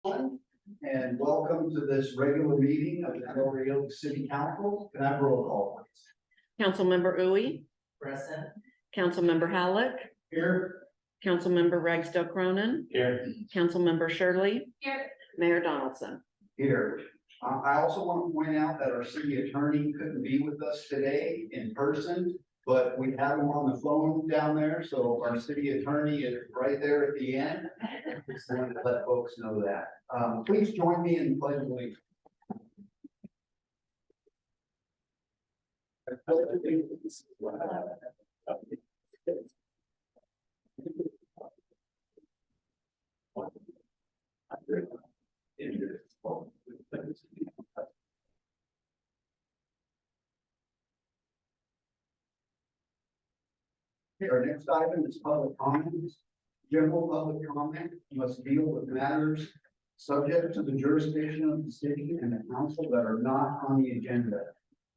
And welcome to this regular meeting of the Del Rio City Council. Can I have roll call, please? Councilmember Uwe, Present. Councilmember Halleck, Here. Councilmember Ragsdale Cronin, Here. Councilmember Shirley, Here. Mayor Donaldson. Here. I also want to point out that our city attorney couldn't be with us today in person, but we have him on the phone down there, so our city attorney is right there at the end. Just wanted to let folks know that. Please join me in the pledge of allegiance. Our next item is public comments. General public comment must deal with matters subject to the jurisdiction of the city and the council that are not on the agenda.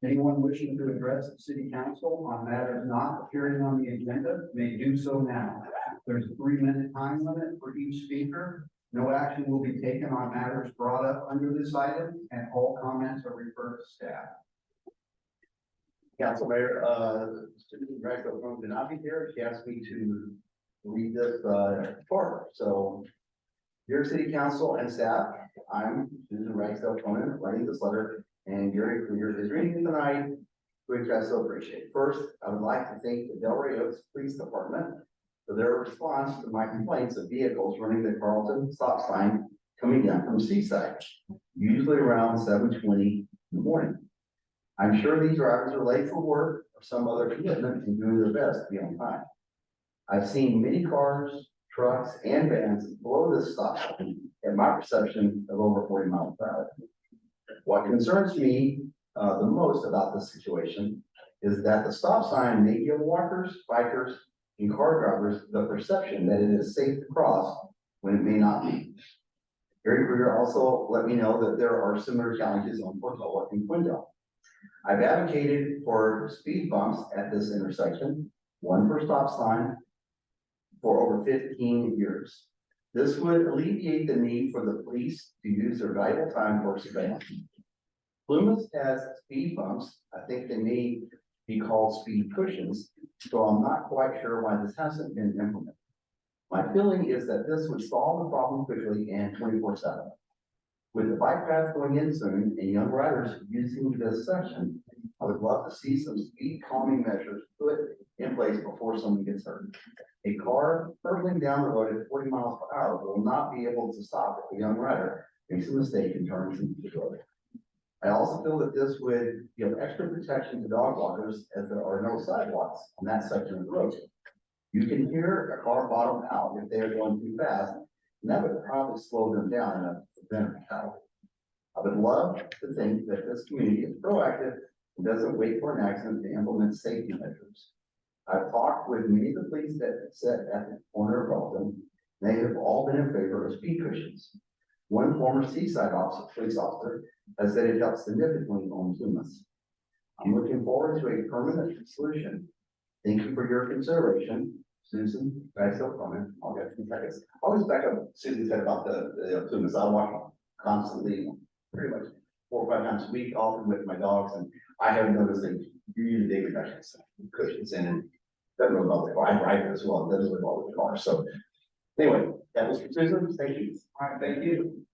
Anyone wishing to address the city council on matters not appearing on the agenda may do so now. There's a 3-minute time limit for each speaker. No action will be taken on matters brought up under this item, and all comments are referred to staff. Council Mayor, Susan Ragsdale Cronin did not be here. She asked me to read this report. So, dear City Council and staff, I'm Susan Ragsdale Cronin writing this letter, and Gary Krieger is reading it tonight, which I so appreciate. First, I would like to thank the Del Rio Police Department for their response to my complaints of vehicles running the Carlton stop sign coming down from Seaside, usually around 7:20 in the morning. I'm sure these drivers are late for work or some other commitment and doing their best to be on time. I've seen many cars, trucks, and vans below this stop sign at my perception of over 40 miles per hour. What concerns me the most about this situation is that the stop sign may give walkers, bikers, and car drivers the perception that it is safe to cross when it may not be. Gary Krieger also let me know that there are similar challenges on Portola and Quindale. I've advocated for speed bumps at this intersection, one per stop sign, for over 15 years. This would alleviate the need for the police to use their valuable time for surveillance. Plymouth has speed bumps. I think they may be called speed cushions, so I'm not quite sure why this hasn't been implemented. My feeling is that this would solve the problem quickly and 24/7. With the bike path going in soon and young riders using this section, I would love to see some speed calming measures put in place before someone gets hurt. A car hurtling down the road at 40 miles per hour will not be able to stop if a young rider makes a mistake and turns into the road. I also feel that this would give extra protection to dog walkers as there are no sidewalks on that section of the road. You can hear a car bottom out if they are going too fast, and that would probably slow them down enough to prevent a fatality. I would love to think that this community is proactive and doesn't wait for an accident to implement safety measures. I've talked with many of the police that sit at the corner of Carlton. They have all been in favor of speed cushions. One former Seaside police officer has said it helps significantly on Plymouth. I'm looking forward to a permanent solution. Thank you for your consideration. Susan, Ragsdale Cronin. I'll get 2 seconds. I'll just back up. Susan said about the Plymouth. I walk constantly, pretty much 4 or 5 times a week, often with my dogs, and I haven't noticed that you use the daily cushions in and doesn't really bother the car. I ride it as well. It doesn't really bother the car. So anyway, that was for Susan. Thank you. All right, thank you.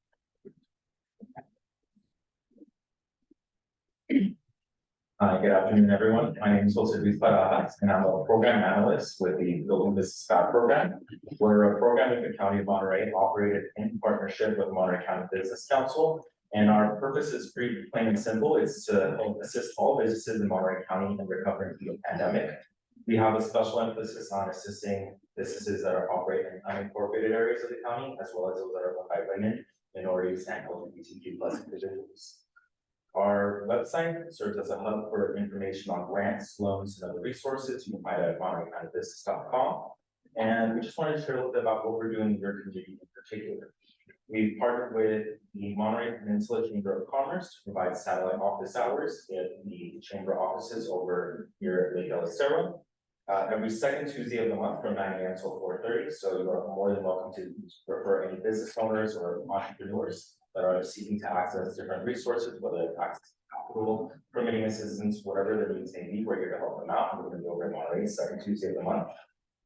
Good afternoon, everyone. My name is Jose Luis Barajas, and I'm a program analyst with the Building Business Scout program. We're a program in the County of Monterey, operated in partnership with Monterey County Business Council. And our purpose is pretty plain and simple. It's to help assist all businesses in Monterey County in recovering from the pandemic. We have a special emphasis on assisting businesses that are operating in unincorporated areas of the county, as well as those that are owned by women, minorities, and LGBTQ+ individuals. Our website serves as a hub for information on grants, loans, and other resources. You can find it at montereycountybusiness.com. And we just wanted to share a little bit about what we're doing in your community in particular. We've partnered with the Monterey Peninsula Chamber of Commerce to provide satellite office hours at the chamber offices over here at Lake El Estero. every second Tuesday of the month from 9 a.m. till 4:30. So you are more than welcome to refer any business owners or entrepreneurs that are seeking to access different resources, whether it's access to capital, permitting assistance, whatever the needs may be, we're here to help them out. We're going to be over in Monterey, second Tuesday of the month.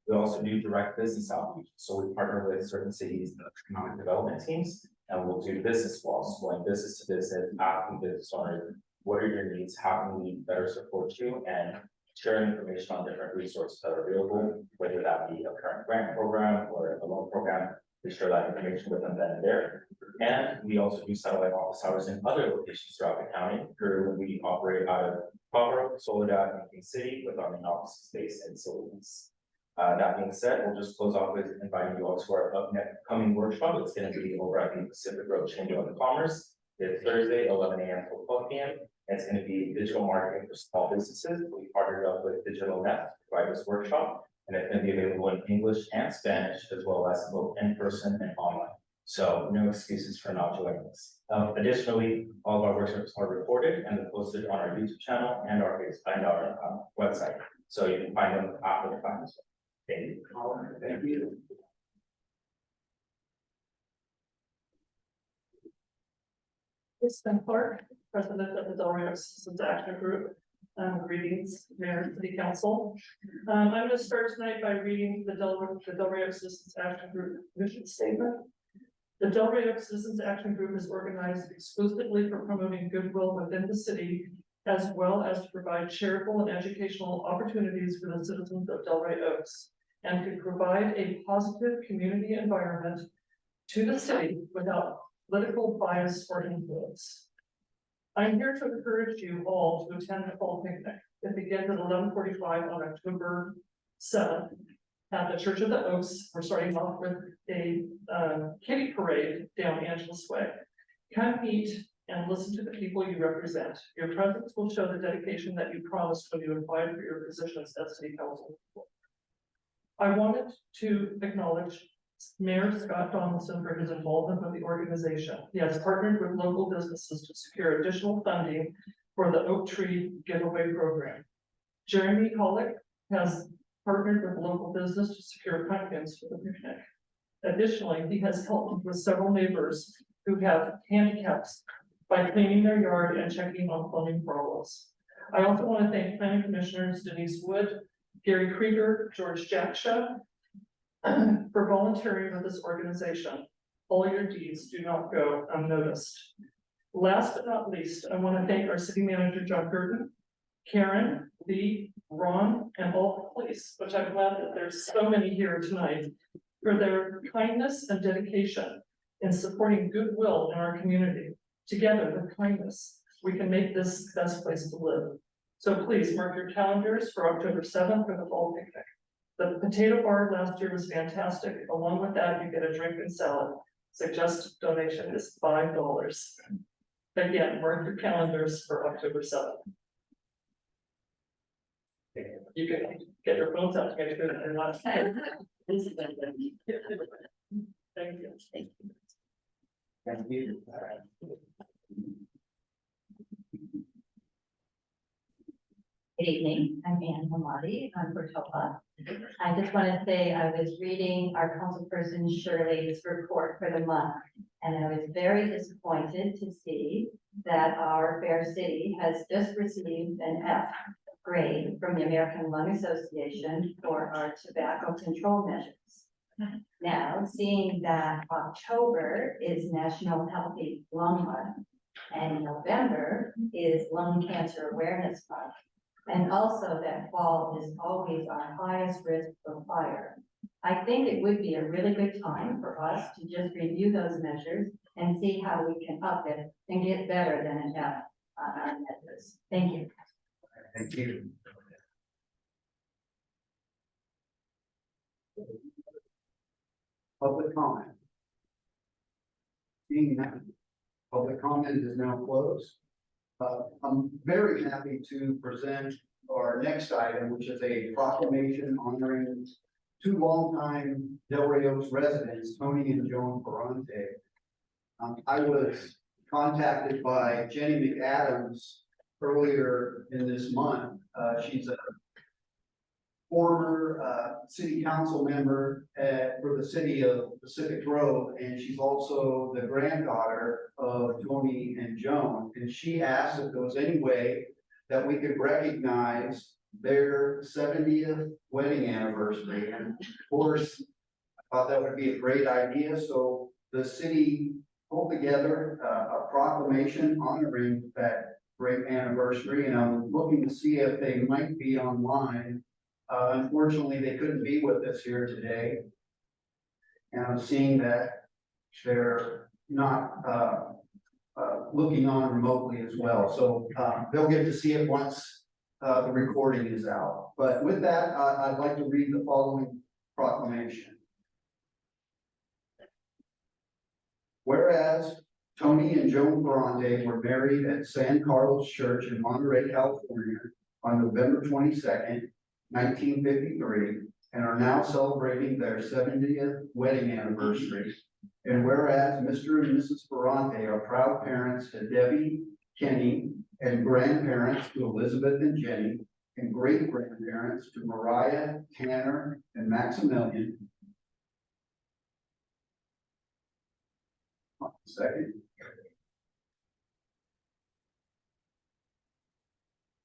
We also do direct business outreach. So we partner with certain cities and economic development teams, and we'll do business walls, going business to business, asking business owners, what are your needs? How can we better support you? And sharing information on different resources that are available, whether that be a current grant program or a loan program, to share that information with them then and there. And we also do satellite office hours in other locations throughout the county. Currently, we operate out of Pablo, Soledad, and King City with our main office space and facilities. That being said, we'll just close off with inviting you all to our upcoming workshop. It's going to be over at the Pacific Road Chamber of Commerce. It's Thursday, 11 a.m. till 12 p.m. It's going to be digital marketing for small businesses. We partnered up with Digital Net to provide this workshop, and it's going to be available in English and Spanish, as well as both in person and online. So no excuses for not joining us. Additionally, all of our workshops are recorded and they're posted on our YouTube channel and our website. So you can find them after the fact as well. Thank you. Thank you. Kristen Clark, President of the Del Rio Citizens Action Group. Greetings, Mayor and City Council. I'm going to start tonight by reading the Del Rio Citizens Action Group mission statement. The Del Rio Citizens Action Group is organized exclusively for promoting goodwill within the city, as well as to provide charitable and educational opportunities for the citizens of Delray Oaks, and to provide a positive community environment to the city without political bias or influence. I'm here to encourage you all to attend the fall picnic. It begins at 11:45 on October 7th at the Church of the Oaks. We're starting off with a kitty parade down Angeles Way. Come meet and listen to the people you represent. Your presence will show the dedication that you promised when you applied for your positions as city council. I wanted to acknowledge Mayor Scott Donaldson for his involvement with the organization. He has partnered with local businesses to secure additional funding for the Oak Tree Giveaway Program. Jeremy Hollick has partnered with local business to secure pumpkins for the picnic. Additionally, he has helped with several neighbors who have handicaps by cleaning their yard and checking on plumbing problems. I also want to thank planning commissioners Denise Wood, Gary Krieger, George Jacksha, for volunteering with this organization. All your deeds do not go unnoticed. Last but not least, I want to thank our city manager, John Burton, Karen, Lee, Ron, and all the police, which I'm glad that there's so many here tonight, for their kindness and dedication in supporting goodwill in our community. Together with kindness, we can make this the best place to live. So please mark your calendars for October 7th for the fall picnic. The potato bar last year was fantastic. Along with that, you get a drink and salad. Suggested donation is $5. Again, mark your calendars for October 7th. You can get your phones out to make sure that they're not. Thank you. Thank you. Thank you. Good evening, I'm Anne Hamadi, I'm Bertola. I just want to say I was reading our councilperson Shirley's report for the month, and I was very disappointed to see that our fair city has just received an F grade from the American Lung Association for our tobacco control measures. Now, seeing that October is National Healthy Lung Month and November is Lung Cancer Awareness Month, and also that fall is always our highest risk for fire, I think it would be a really good time for us to just review those measures and see how we can up it and get better than an F on our measures. Thank you. Thank you. Public comment. Seeing none, public comment is now closed. I'm very happy to present our next item, which is a proclamation honoring two longtime Del Rio residents, Tony and Joan Ferrante. I was contacted by Jenny McAdams earlier in this month. She's a former city council member for the city of Pacific Grove, and she's also the granddaughter of Tony and Joan. And she asked if there was any way that we could recognize their 70th wedding anniversary. And of course, I thought that would be a great idea. So the city pulled together a proclamation honoring that great anniversary, and I'm looking to see if they might be online. Unfortunately, they couldn't be with us here today. And I'm seeing that they're not looking on remotely as well. So they'll get to see it once the recording is out. But with that, I'd like to read the following proclamation. Whereas Tony and Joan Ferrante were married at San Carlos Church in Monterey, California on November 22nd, 1953, and are now celebrating their 70th wedding anniversary. And whereas Mr. and Mrs. Ferrante are proud parents to Debbie, Kenny, and grandparents to Elizabeth and Jenny, and great-grandparents to Mariah, Tanner, and Maximilian. Second.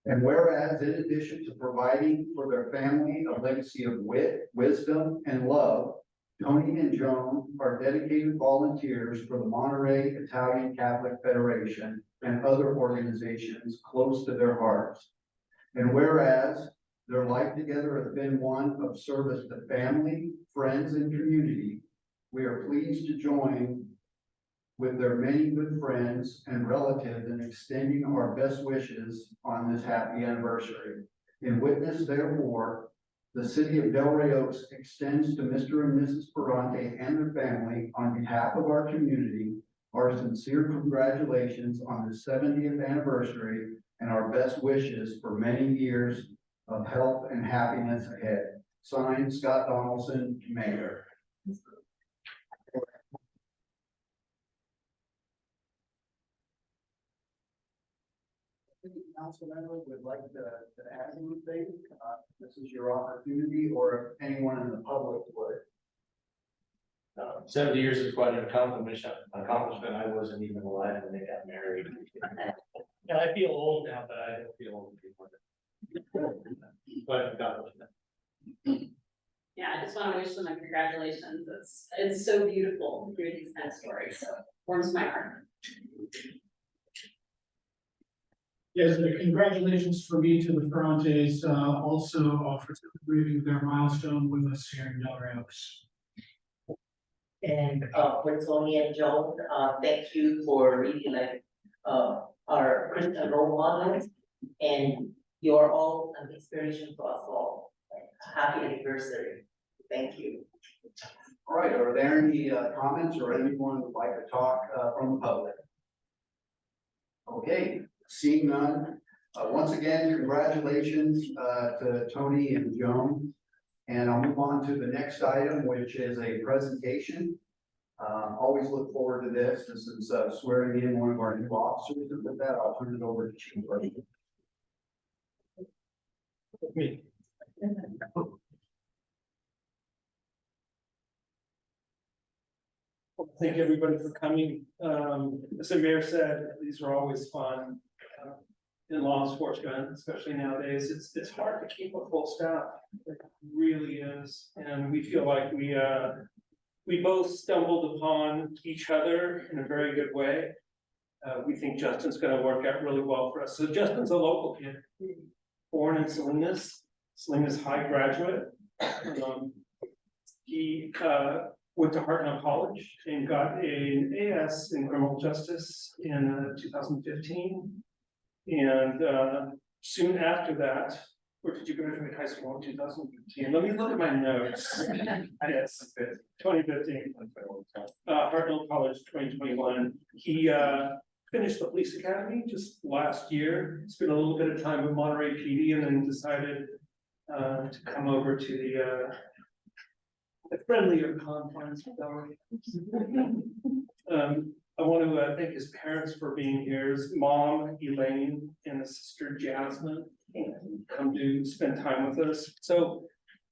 And whereas in addition to providing for their family a legacy of wit, wisdom, and love, Tony and Joan are dedicated volunteers for the Monterey Italian Catholic Federation and other organizations close to their hearts. And whereas their life together has been one of service to family, friends, and community, we are pleased to join with their many good friends and relatives in extending our best wishes on this happy anniversary. In witness, therefore, the city of Delray Oaks extends to Mr. and Mrs. Ferrante and their family, on behalf of our community, our sincere congratulations on the 70th anniversary and our best wishes for many years of health and happiness ahead. Signed, Scott Donaldson, Mayor. Council member would like to add anything, this is your opportunity, or if anyone in the public would. 70 years is quite an accomplishment. I wasn't even alive when they got married. And I feel old now, but I don't feel old anymore. But accomplishment. Yeah, I just want to wish them a congratulations. It's so beautiful hearing these kind of stories. So warms my heart. Yes, congratulations for me to the Ferrantes, also for celebrating their milestone with us here in Delray Oaks. And for Tony and Joan, thank you for really like our Christian role models, and you're all an inspiration to us all. Happy anniversary. Thank you. All right, are there any comments or anyone would like to talk from the public? Okay. Seeing none, once again, congratulations to Tony and Joan. And I'll move on to the next item, which is a presentation. Always look forward to this. This is swearing in one of our new officers. And with that, I'll turn it over to Chief. Me. Thank everybody for coming. As the mayor said, these are always fun. In law enforcement, especially nowadays, it's hard to keep a full staff. It really is, and we feel like we both stumbled upon each other in a very good way. We think Justin's going to work out really well for us. So Justin's a local kid, born in Salinas High graduate. He went to Hartnell College and got an AS in criminal justice in 2015. And soon after that, where did you graduate high school in 2015? Let me look at my notes. Yes, 2015. Hartnell College, 2021. He finished the police academy just last year. Spent a little bit of time with Monterey PD, and then decided to come over to the friendlier confines of Delray. I want to thank his parents for being here. His mom, Elaine, and his sister, Jasmine, come to spend time with us. So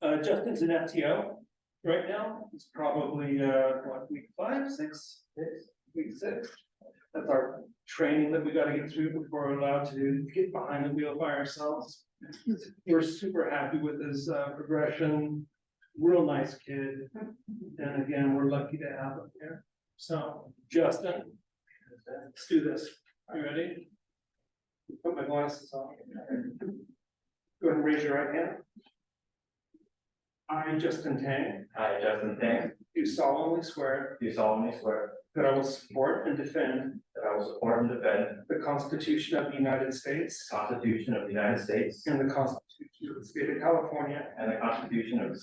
Justin's an FTO right now. It's probably, what, week 5, 6, week 6. That's our training that we gotta get through before we're allowed to get behind the wheel by ourselves. We're super happy with his progression, real nice kid. And again, we're lucky to have him here. So Justin, let's do this. Are you ready? Put my glasses on. Go ahead and raise your right hand. I, Justin Tang, I, Justin Tang, do solemnly swear do solemnly swear that I will support and defend that I will support and defend the Constitution of the United States the Constitution of the United States and the Constitution of the State of California and the Constitution of the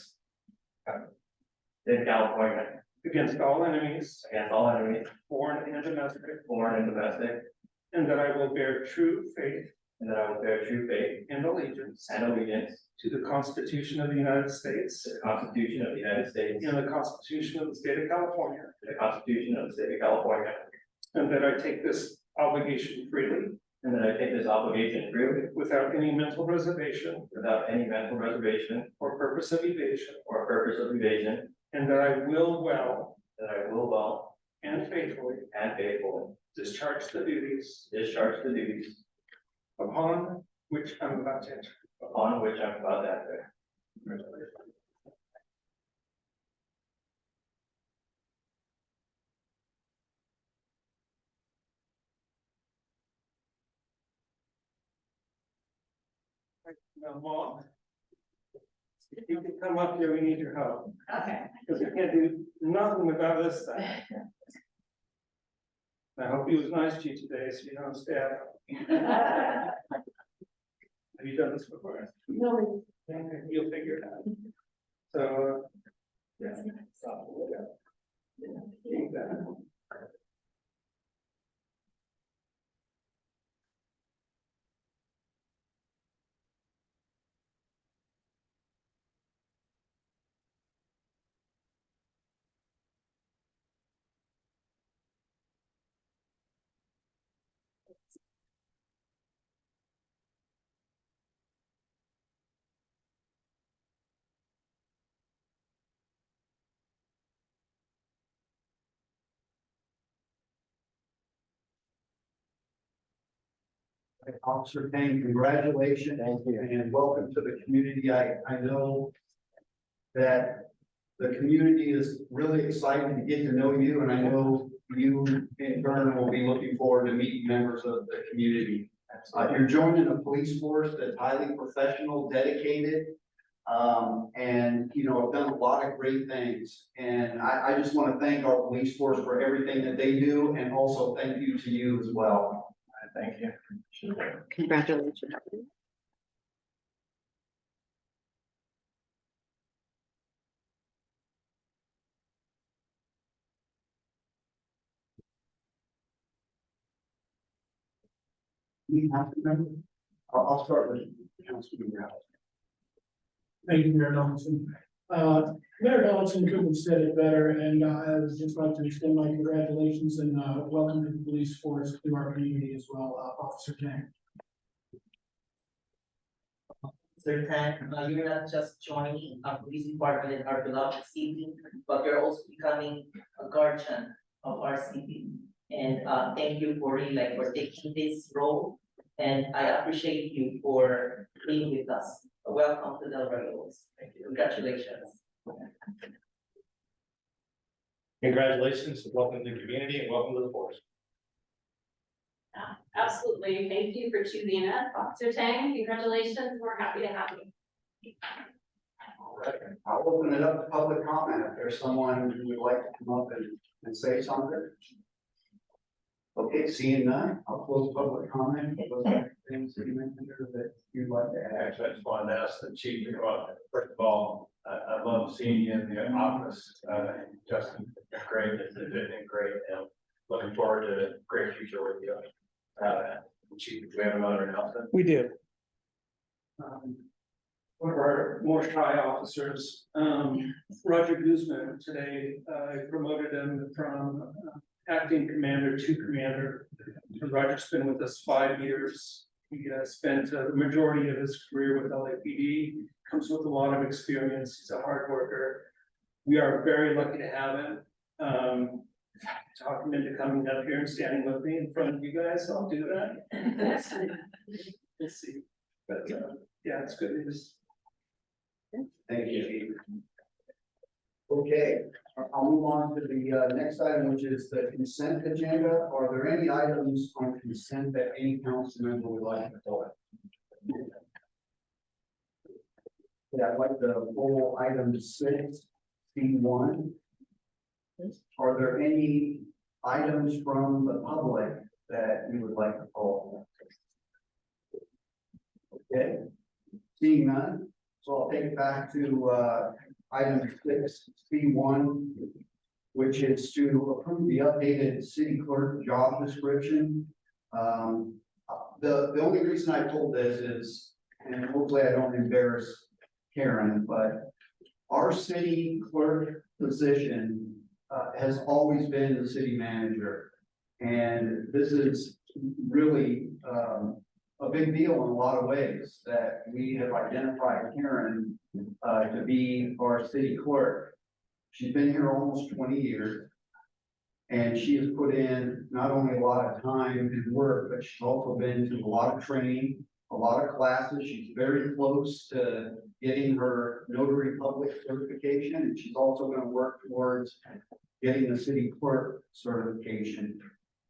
State of California against all enemies, against all enemies, foreign and domestic, foreign and domestic, and that I will bear true faith and that I will bear true faith and allegiance and allegiance to the Constitution of the United States to the Constitution of the United States and the Constitution of the State of California, and the Constitution of the State of California, and that I take this obligation freely and that I take this obligation freely without any mental reservation without any mental reservation or purpose of evasion, or purpose of evasion, and that I will well that I will well and faithfully and faithfully discharge the duties discharge the duties upon which I'm about to enter. upon which I'm about to enter. Now, Mom, if you can come up here, we need your help, Okay. because we can't do nothing without this thing. I hope he was nice to you today, so you don't stab him. Have you done this before? No. Okay, you'll figure it out. So, yeah. Keep that. Officer Payne, congratulations. Thank you. And welcome to the community. I know that the community is really excited to get to know you, and I know you in turn will be looking forward to meeting members of the community. You're joining a police force that's highly professional, dedicated, and, you know, have done a lot of great things. And I just want to thank our police force for everything that they do, and also thank you to you as well. Thank you. Congratulations. I'll start with Councilman Rouse. Thank you, Mayor Donaldson. Mayor Donaldson couldn't have said it better, and I would just like to extend my congratulations and welcome to the police force to our community as well, Officer Tang. Sir Tan, you're not just joining our police department in our beloved city, but you're also becoming a guardian of our city. And thank you for really for taking this role, and I appreciate you for being with us. Welcome to Del Reyes. Thank you. Congratulations. Congratulations, welcome to the community and welcome to the force. Absolutely. Thank you for choosing us, Officer Tang. Congratulations. We're happy to have you. All right, I'll open it up to public comment if there's someone who would like to come up and say something. Okay, seeing none, I'll close public comment. Was there things that you mentioned or that you'd like to add? Actually, I just wanted to ask the chief to go out. First of all, I love seeing you in the office. Justin, great, it's been great, and looking forward to a great future with you. Chief, do we have another announcement? We do. One of our more shy officers, Roger Guzman, today, I promoted him from acting commander to commander. Roger's been with us 5 years. He spent the majority of his career with LAPD, comes with a lot of experience. He's a hard worker. We are very lucky to have him. Talk him into coming up here and standing with me in front of you guys, I'll do that. We'll see. But, yeah, it's good news. Thank you. Okay, I'll move on to the next item, which is the consent agenda. Are there any items on consent that any council member would like to pull? Yeah, I'd like to pull item 6C1. Are there any items from the public that you would like to pull? Okay, seeing none, so I'll take it back to item 6C1, which is to approve the updated city clerk job description. The only reason I pulled this is, and hopefully I don't embarrass Karen, but our city clerk position has always been the city manager. And this is really a big deal in a lot of ways, that we have identified Karen to be our city clerk. She's been here almost 20 years. And she has put in not only a lot of time and work, but she's also been to a lot of training, a lot of classes. She's very close to getting her notary public certification, and she's also going to work towards getting the city clerk certification.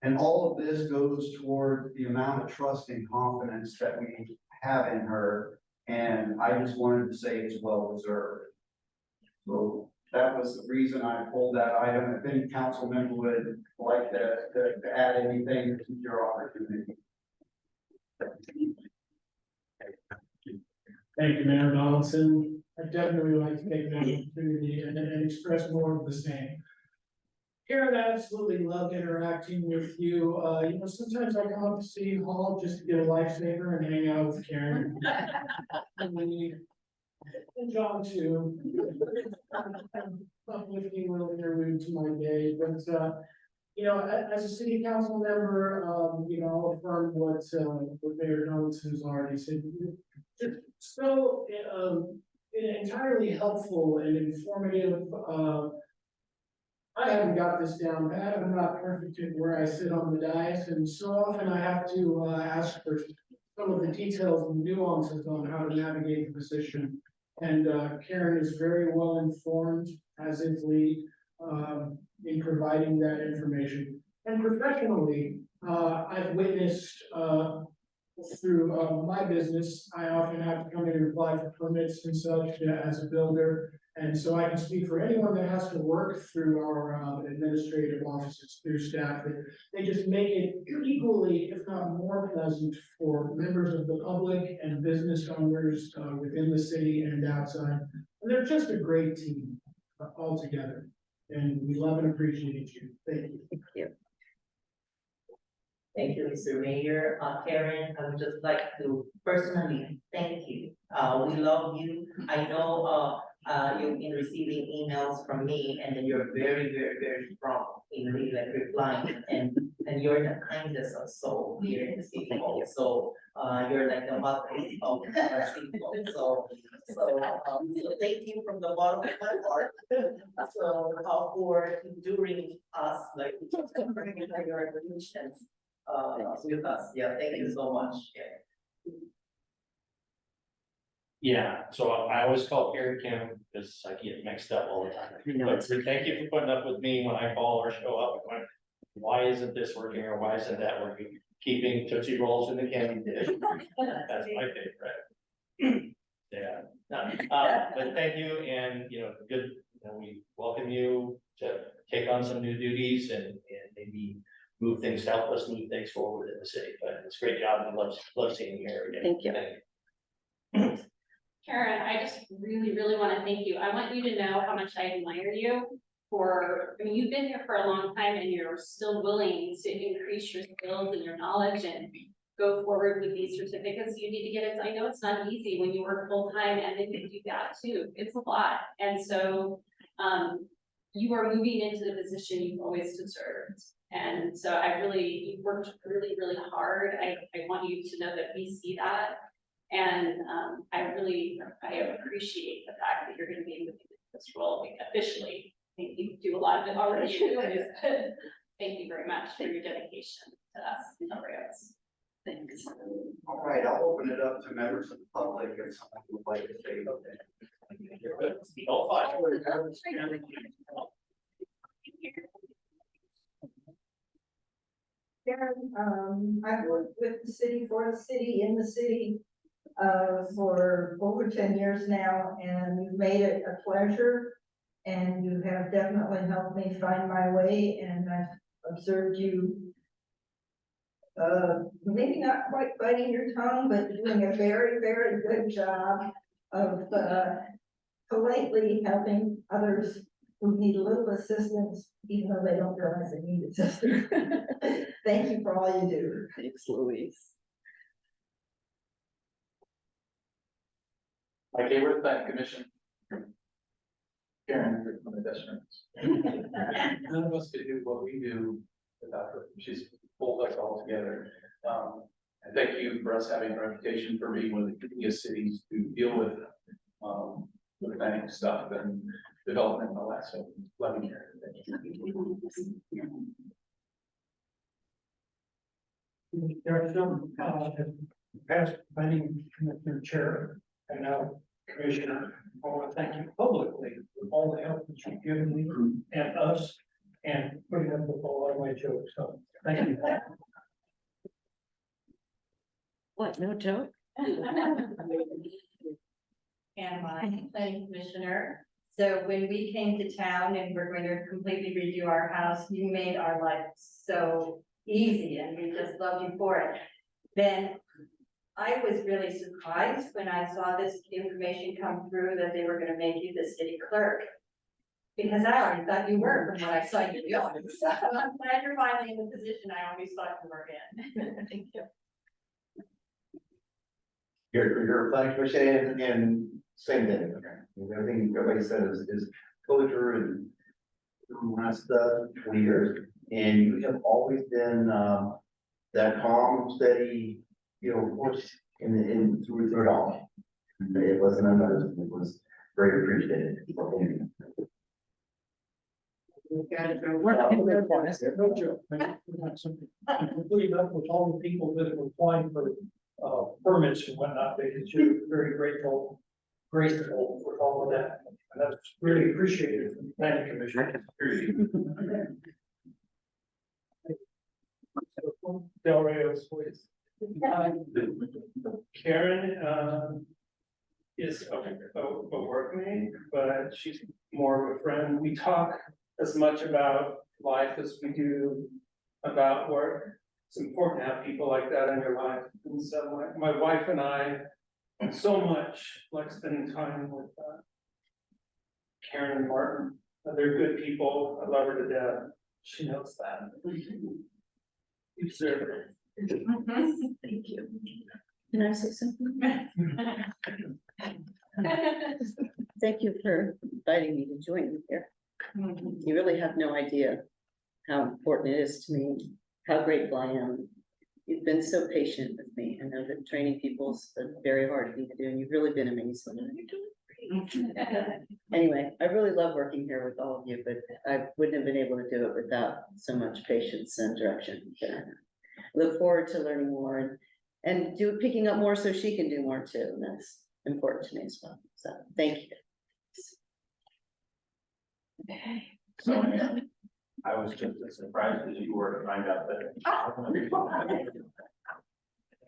And all of this goes toward the amount of trust and confidence that we have in her. And I just wanted to say it's well deserved. So that was the reason I pulled that item. If any council member would like to add anything, to your opportunity. Thank you, Mayor Donaldson. I definitely would like to take the opportunity and express more of the same. Karen, I absolutely loved interacting with you. Sometimes I come up to City Hall just to get a lifesaver and hang out with Karen. And John too. Uplifting little interlude to my day, but as a city council member, I'll affirm what Mayor Donaldson's already said. It's so entirely helpful and informative. I haven't got this down pat. I'm not perfect at where I sit on the dais, and so often I have to ask for some of the details and nuances on how to navigate the position. And Karen is very well informed, as is Lee, in providing that information. And professionally, I've witnessed through my business, I often have to come in and apply for permits and such as a builder. And so I can speak for anyone that has to work through our administrative offices, through staff, that they just make it equally, if not more pleasant for members of the public and business owners within the city and outside. And they're just a great team altogether. And we love and appreciate you. Thank you. Thank you. Thank you, Mr. Mayor. Karen, I would just like to personally thank you. We love you. I know you've been receiving emails from me, and then you're very, very, very strong in really like replying, and you're the kindest of soul here in the city hall. So you're like the mother of our city hall. So thank you from the bottom of my heart. So for enduring us, like your evolutions with us. Yeah, thank you so much. Yeah. Yeah, so I always call Karen Kim because I get mixed up all the time. I know. But thank you for putting up with me when I call or show up. Going, why isn't this working or why isn't that working? Keeping Tootsie Rolls in the candy dish. That's my favorite. Yeah, but thank you, and good. We welcome you to take on some new duties and maybe help us move things forward in the city. But it's a great job, and love seeing you here again. Thank you. Karen, I just really, really want to thank you. I want you to know how much I admire you you've been here for a long time and you're still willing to increase your skills and your knowledge and go forward with these certificates. You need to get it. I know it's not easy when you work full time and then you do that too. It's a lot. And so you are moving into the position you've always deserved. And so you've worked really, really hard. I want you to know that we see that. And I appreciate the fact that you're gonna be moving into this role officially. I think you do a lot of it already. Thank you very much for your dedication to us, Del Rios. Thanks. All right, I'll open it up to members of the public if someone would like to say something. All five. Karen, I've worked with the city, for the city, in the city, for over 10 years now, and you've made it a pleasure. And you have definitely helped me find my way, and I've observed you, maybe not quite biting your tongue, but doing a very, very good job of, politely helping others who need a little assistance, even though they don't realize they need assistance. Thank you for all you do. Thanks, Louise. My favorite planning commission. Karen, you're one of my best friends. None of us could do what we do without her. She's pulled us all together. And thank you for us having a reputation for being one of the easiest cities to deal with planning stuff and development and all that. So love you, Karen. Thank you. There's some, past planning commission chair and now commissioner. I want to thank you publicly for all the help that you've given me and us and putting up with a lot of my jokes. So thank you. What, no joke? And my planning commissioner. So when we came to town and we're going to completely redo our house, you made our life so easy and we just loved you for it. Then I was really surprised when I saw this information come through that they were gonna make you the city clerk. Because I already thought you were from what I saw you doing. So I'm glad you're finally in the position I always thought you were in. Thank you. Your planning commission and same thing. Everything everybody said is totally true and the last 20 years. And you have always been that calm, steady, force in through it all. It wasn't unnoticed. It was very appreciated. No joke. I'm completely up with all the people that have applied for permits and whatnot, because you're very graceful with all of that. And that's really appreciated from the planning commission. Del Rios, please. Karen is a workmate, but she's more of a friend. We talk as much about life as we do about work. It's important to have people like that in your life. And so my wife and I so much like spending time with Karen and Martin. They're good people. I love her to death. She knows that. You deserve it. Thank you. Can I say something? Thank you for inviting me to join you here. You really have no idea how important it is to me, how grateful I am. You've been so patient with me. I know that training people's a very hard thing to do, and you've really been amazing. Anyway, I really love working here with all of you, but I wouldn't have been able to do it without so much patience and direction. But I look forward to learning more and picking up more so she can do more too. And that's important to me as well. So thank you. Okay. So I was just as surprised as you were to find out that.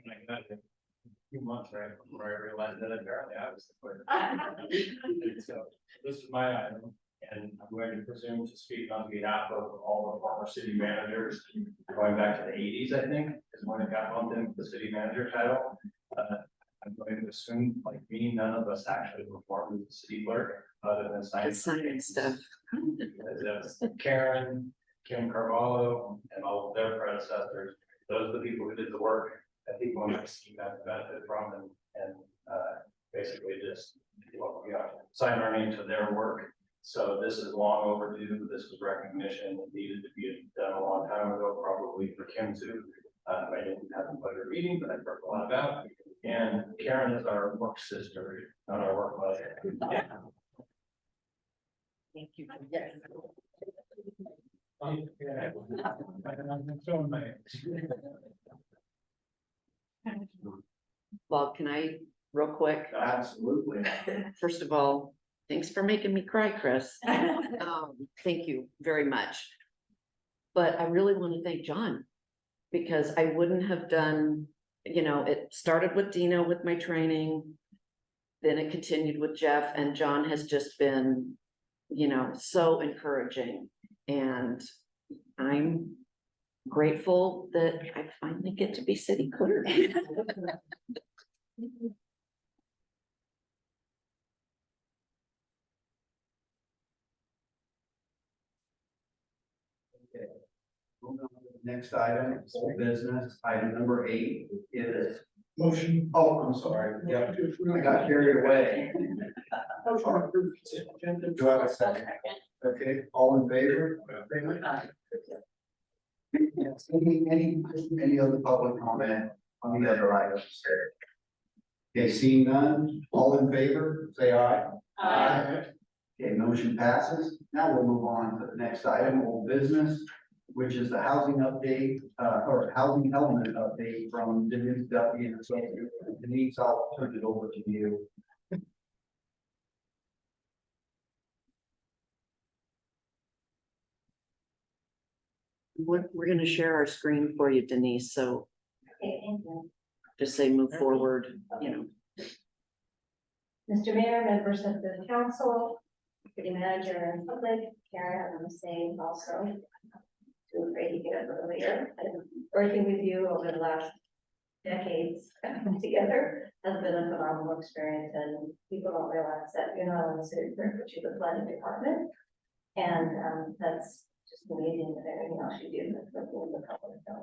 Like that, a few months right before I realized that apparently I was the clerk. So this is my item, and I'm going to presume to speak on behalf of all the former city managers, going back to the 80s, I think, is when it got bumped into the city manager title. I'm going to assume, like me, none of us actually performed as the city clerk, other than Signing stuff. Karen, Kim Carvalho, and all of their predecessors. Those are the people who did the work that people in my team have to benefit from and basically just sign our name to their work. So this is long overdue. This is recognition that needed to be done a long time ago, probably for Kim too. I didn't have the pleasure of reading, but I've heard a lot about. And Karen is our work sister, not our work mother. Thank you. Yes. Well, can I, real quick, Absolutely. first of all, thanks for making me cry, Chris. Thank you very much. But I really want to thank John, because I wouldn't have done, it started with Dina with my training. Then it continued with Jeff, and John has just been, so encouraging. And I'm grateful that I finally get to be city clerk. Moving on to the next item, old business, item number 8 is, Motion. oh, I'm sorry, yep, I got carried away. Do I have a second? Okay, all in favor? Yes, any other public comment on the other items? Okay, seeing none, all in favor, say aye. Okay, motion passes. Now we'll move on to the next item, old business, which is the housing update, or housing element update from Denise Duffy and Associates. Denise, I'll turn it over to you. We're gonna share our screen for you, Denise, so Okay, thank you. just say move forward, Mr. Mayor, members of the council, city manager and public, Karen, I'm saying also. Too afraid to get up earlier. And working with you over the last decades together has been a phenomenal experience, and people don't realize that you're not on the city clerk, but you're the planning department. And that's just amazing that everything else you do is working with the public. So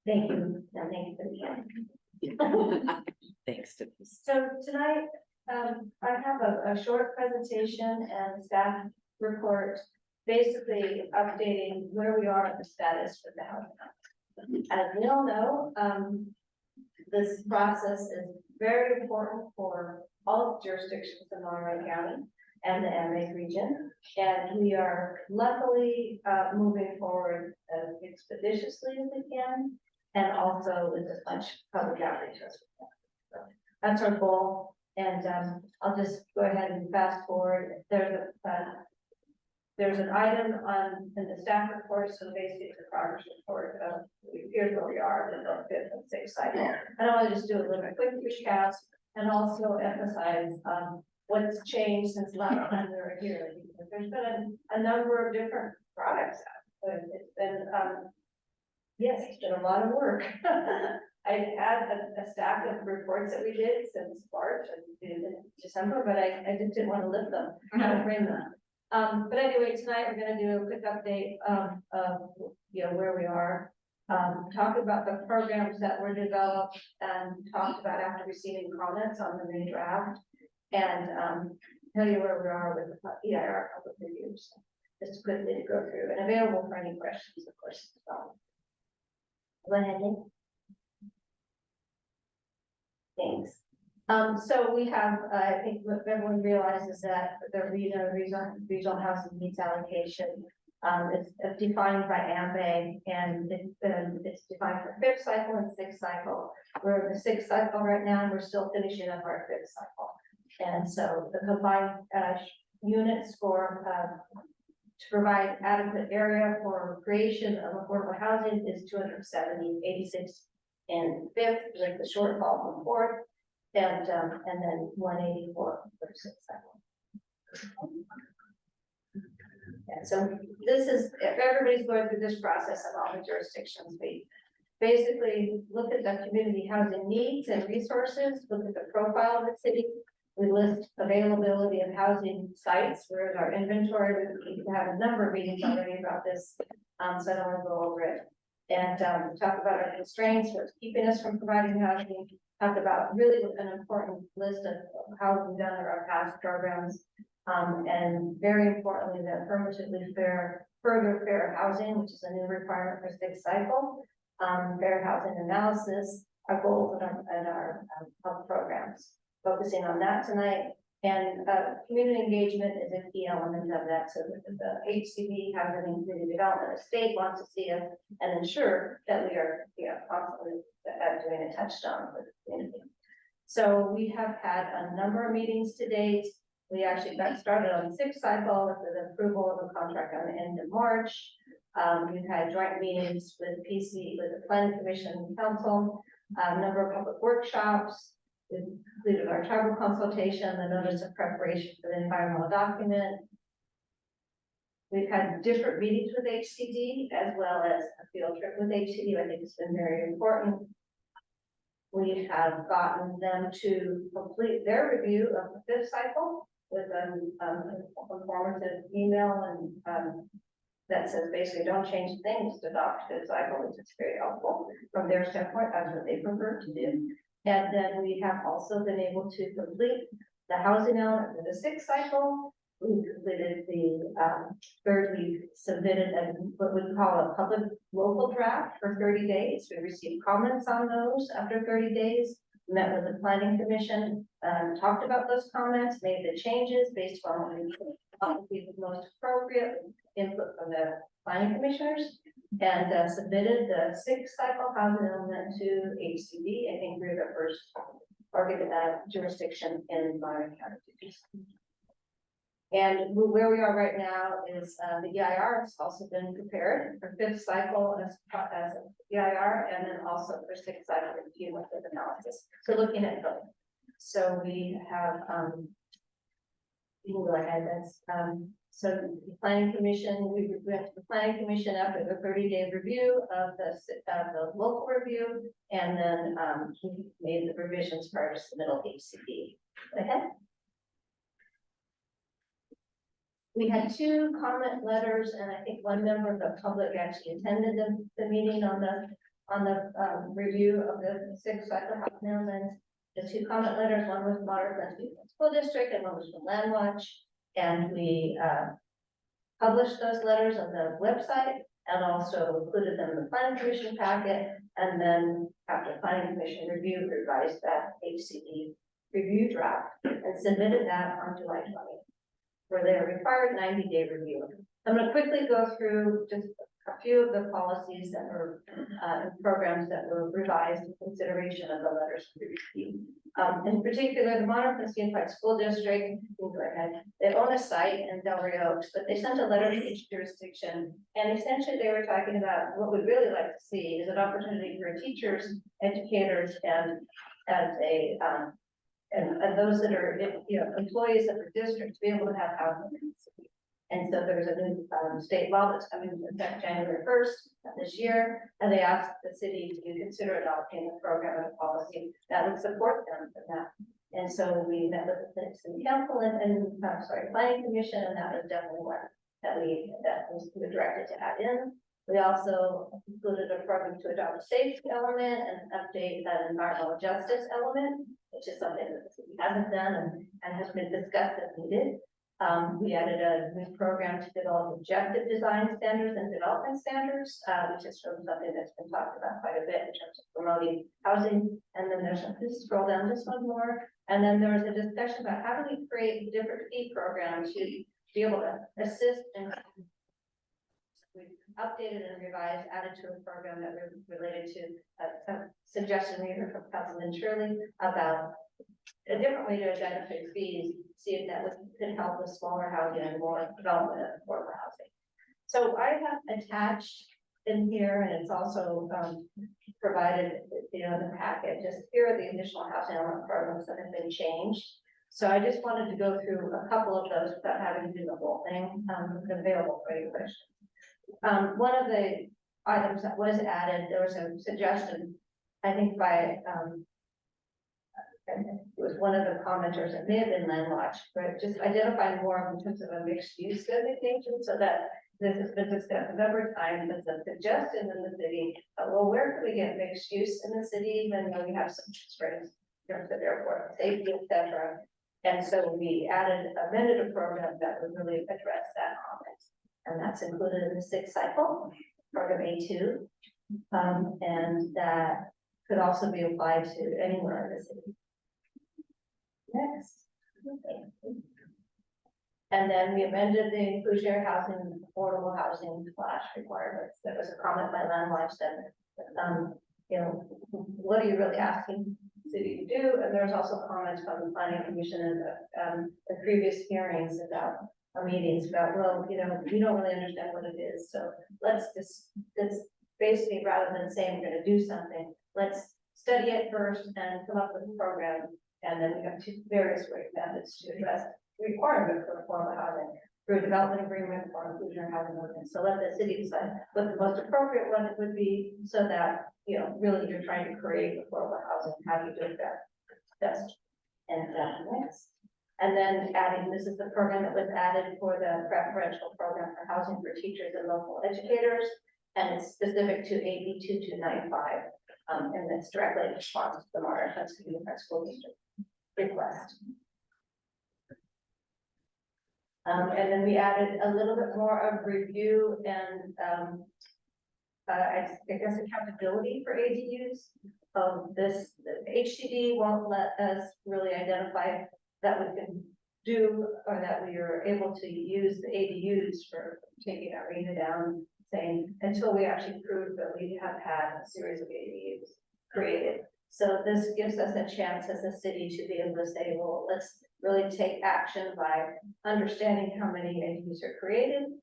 thank you, and thank you for the time. thanks, Denise. So tonight, I have a short presentation and staff report, basically updating where we are at the status for the housing. As we all know, this process is very important for all jurisdictions in Monterey County and the Amite region. And we are luckily moving forward as expeditiously as we can, and also with as much public outreach as we can. So that's our goal. And I'll just go ahead and fast forward. There's an item in the staff report, so basically it's a progress report of here's where we are in the 5th and 6th cycle. And I want to just do a little quick recap and also emphasize what's changed since last time we were here, because there's been a number of different products out. It's been yes, it's been a lot of work. I had a stack of reports that we did since March and in December, but I just didn't want to lift them, and bring them. But anyway, tonight we're going to do a quick update of where we are. Talk about the programs that were developed and talked about after receiving comments on the main draft, and tell you where we are with the EIR public reviews. Just quickly to go through and available for any questions, of course. Go ahead, Nick. Thanks. So we have, I think what everyone realizes that the regional housing needs allocation is defined by AMBAG, and it's defined for 5th cycle and 6th cycle. We're in the 6th cycle right now, and we're still finishing up our 5th cycle. And so the combined units for to provide adequate area for creation of affordable housing is 270, 86 in 5th, with the shortfall from 4th. And then 184 for 6th cycle. And so this is, if everybody's going through this process of all the jurisdictions, we basically look at the community housing needs and resources, look at the profile of the city. We list availability of housing sites, where our inventory, we have a number of meetings already about this, so I don't want to go over it. And talk about our constraints, what's keeping us from providing housing. Talk about really an important list of how we've done our past programs, and very importantly, the affirmatively fair, further fair housing, which is a new requirement for 6th cycle. fair housing analysis, our goals and our health programs. Focusing on that tonight. And community engagement is a key element of that, so that the HCB Housing and Community Development Estate wants to see us and ensure that we are constantly doing a touchstone for the community. So we have had a number of meetings to date. We actually got started on the 6th cycle with the approval of the contract on the end of March. We've had joint meetings with PC, with the Planning Commission and Council, a number of public workshops. We've completed our tribal consultation, the notice of preparation for the environmental document. We've had different meetings with HCD as well as a field trip with HCD. I think it's been very important. We have gotten them to complete their review of the 5th cycle with an informative email and that says basically don't change things to adopt the 5th cycle, which is very helpful from their standpoint. That's what they prefer to do. And then we have also been able to complete the housing element for the 6th cycle. We completed the 3rd, we submitted what we call a public local draft for 30 days. We received comments on those after 30 days, met with the planning commission, talked about those comments, made the changes based on what we thought would be the most appropriate input from the planning commissioners. And submitted the 6th cycle housing element to HCD. I think we're the first jurisdiction in Monterey County. And where we are right now is the EIR has also been prepared for 5th cycle as EIR, and then also for 6th cycle cumulative analysis. So looking at both. So we have you can go ahead. That's so the planning commission, we went to the planning commission after the 30-day review of the local review, and then we made the revisions prior to submittal HCD. Okay. We had 2 comment letters, and I think one member of the public actually attended the meeting on the review of the 6th cycle housing elements. The 2 comment letters, one was Monterey School District and one was from Landwatch. And we published those letters on the website and also included them in the planning commission packet. And then after planning commission review, revised that HCD review draft and submitted that on July 20th for their required 90-day review. I'm going to quickly go through just a few of the policies that were programs that were revised in consideration of the letters we received. In particular, the Monterey Unified School District, go ahead, they own a site in Delray Oaks, but they sent a letter to each jurisdiction, and essentially they were talking about what we'd really like to see is an opportunity for teachers, educators, and as a and those that are employees of the district to be able to have housing. And so there's a new state law that's coming into effect January 1st of this year, and they asked the city to consider adopting a program and a policy that would support them in that. And so we met with the city council and planning commission, and that was definitely one that was directed to add in. We also included a program to adopt a safety element and update an environmental justice element, which is something that the city hasn't done and has been discussed as needed. We added a new program to develop objective design standards and development standards, which is something that's been talked about quite a bit in terms of promoting housing. And then there's just scroll down just one more. And then there was a discussion about how do we create different fee programs to be able to assist and we updated and revised, added to a program that related to a suggestion we heard from Councilman Shirley about a different way to identify fees, see if that could help with smaller housing and more development of affordable housing. So I have attached in here, and it's also provided, in the packet, just here are the additional housing element programs that have been changed. So I just wanted to go through a couple of those without having to do the whole thing, available for any questions. One of the items that was added, there was a suggestion, I think by it was one of the commenters, it may have been Landwatch, but just identifying more in terms of a mixed use designation, so that this has been discussed a number of times as a suggestion in the city. Well, where can we get mixed use in the city, even though we have some constraints in terms of airport safety, etc. And so we amended a program that would really address that comment. And that's included in the 6th cycle, program A2. And that could also be applied to anywhere in the city. Next. And then we amended the inclusionary housing, and affordable housing flash requirements. There was a comment by Landwatch that, you know, what are you really asking the city to do? And there's also comments from the planning commission and the previous hearings about our meetings about, well, you know, we don't really understand what it is. So let's basically, rather than saying we're gonna do something, let's study it first and come up with a program. And then we have two various methods to address the requirement for affordable housing through a development agreement or inclusionary housing ordinance. So let the city decide what the most appropriate one it would be, so that, you know, really you're trying to create affordable housing. How do you do that best? And next. And then adding, this is the program that was added for the preferential program for housing for teachers and local educators. And it's specific to AB 2295. And it's directly in response to the Modern Hudson Unified School District request. And then we added a little bit more of review and I guess accountability for ADUs. This, the HCD won't let us really identify that we can do, or that we are able to use the ADUs for taking our rate down, saying, until we actually prove that we have had a series of ADUs created. So this gives us a chance as a city to be able to say, well, let's really take action by understanding how many ADUs are created,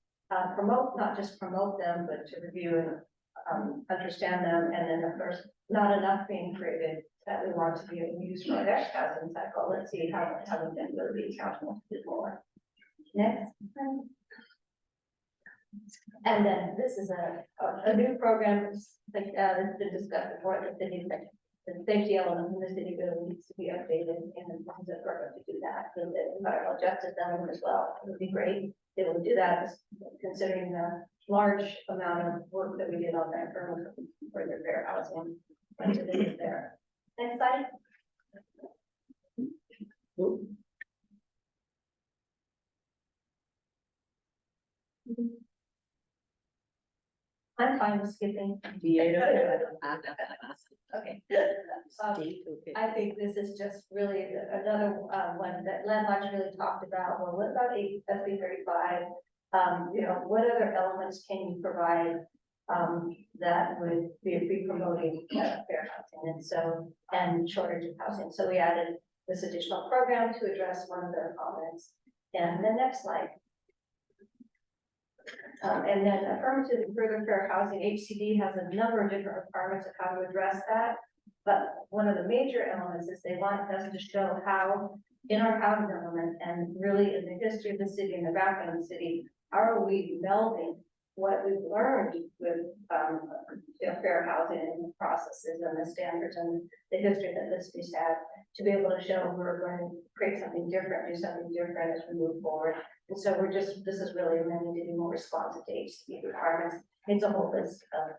promote, not just promote them, but to review and understand them. And then of course, not enough being created that we want to be able to use for our next housing cycle. Let's see how we can really be accountable to do more. Next. And then this is a new program, like it's been discussed before, the safety element in the city really needs to be updated, and there's a program to do that. So the environmental justice element as well, it would be great to be able to do that, considering the large amount of work that we did on that for the fair housing. There. Next slide. I'm fine with skipping. Okay. I think this is just really another one that Landwatch really talked about. Well, what about SB 35? You know, what other elements can you provide that would be promoting fair housing and shortage of housing? So we added this additional program to address one of their comments. And the next slide. And then affirmative and further fair housing, HCD has a number of different requirements of how to address that. But one of the major elements is they want us to show how in our housing element and really in the history of the city and the background of the city, how are we melding what we've learned with fair housing processes and the standards and the history that this city's had, to be able to show we're going to create something different, do something different as we move forward. And so this is really amending to be more responsive to HCD requirements. It's a whole list of.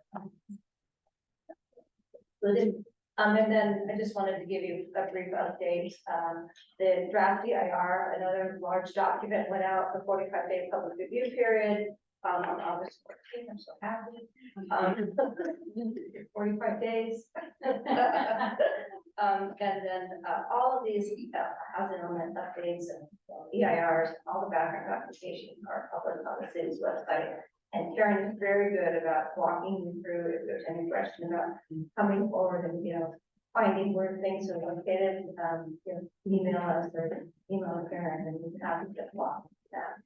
And then I just wanted to give you a brief update. The draft DIR, another large document, went out for 45-day public review period. On August 14th, I'm so happy. 45 days. And then all of these housing element updates and EIRs, all the background documentation are published on the city's website. And Karen is very good about walking you through if there's any question about coming forward and, you know, finding where things are located. You know, email us or email Karen, and we're happy to walk that.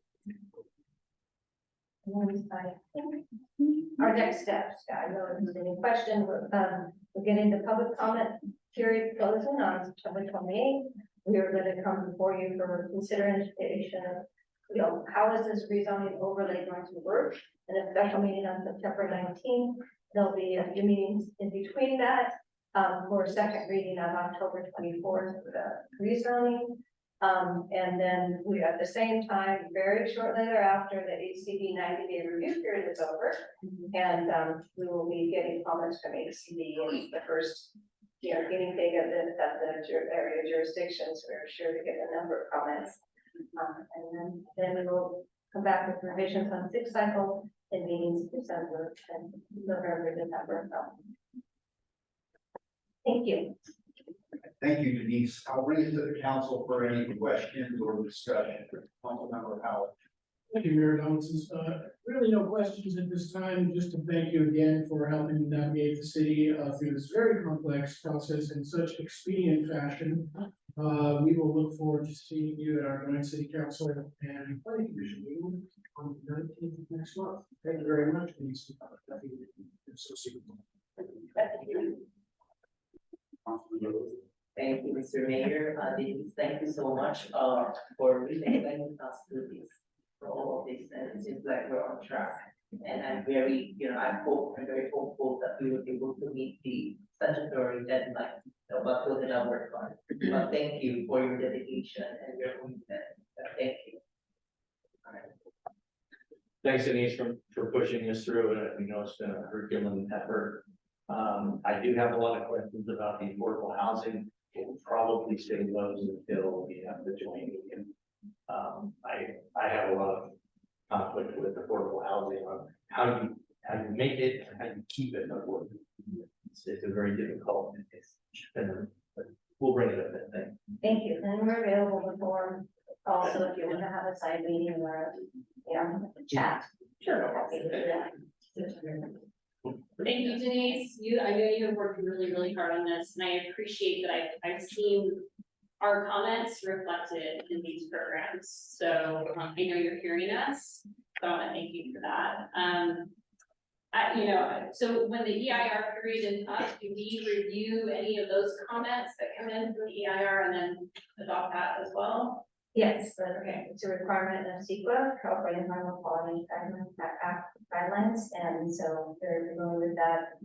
Our next steps, I know if there's any question, we're getting the public comment period closing on September 28th. We are going to come before you for consideration of, you know, how is this rezoning overlay going to work? And a special meeting on September 19th. There'll be a few meetings in between that for a second reading on October 24th for the rezoning. And then we at the same time, very shortly thereafter, the HCD 90-day review period is over. And we will be getting comments from HCD in the first, you know, guinea pig of the area jurisdictions. We're sure to get a number of comments. And then we will come back with revisions on the 6th cycle in meetings in December and November, December. So. Thank you. Thank you, Denise. I'll bring it to the council for any questions or discussion. Councilmember Howard. Thank you, Mayor Donaldson. Really no questions at this time, just to thank you again for helping navigate the city through this very complex process in such expedient fashion. We will look forward to seeing you at our joint city council and planning commission meeting on the 19th of next month. Thank you very much. Thank you, Mr. Mayor. Denise, thank you so much, for reminding us to do this, for all of this, and it seems like we're on track. And I'm very, I'm very hopeful that we will be able to meet the statutory deadline, but we're gonna work on it. But thank you for your dedication and your commitment. Thank you. Thanks, Denise, for pushing this through, and we know it's been a Herculean effort. I do have a lot of questions about the affordable housing. We'll probably save those until we have the joint meeting. I have a lot of conflict with affordable housing on how you make it, and how you keep it affordable. It's a very difficult, but we'll bring it up that thing. Thank you. And we're available before also if you want to have a side meeting or, chat. Sure. Happy to do that. Thank you, Denise. I know you have worked really, really hard on this, and I appreciate that I've seen our comments reflected in these programs. So I know you're hearing us, so I want to thank you for that. So when the EIR period is up, do we review any of those comments that come in from the EIR and then adopt that as well? Yes, but okay, it's a requirement of CEQA, California Environmental Quality Guidelines, and so they're going with that.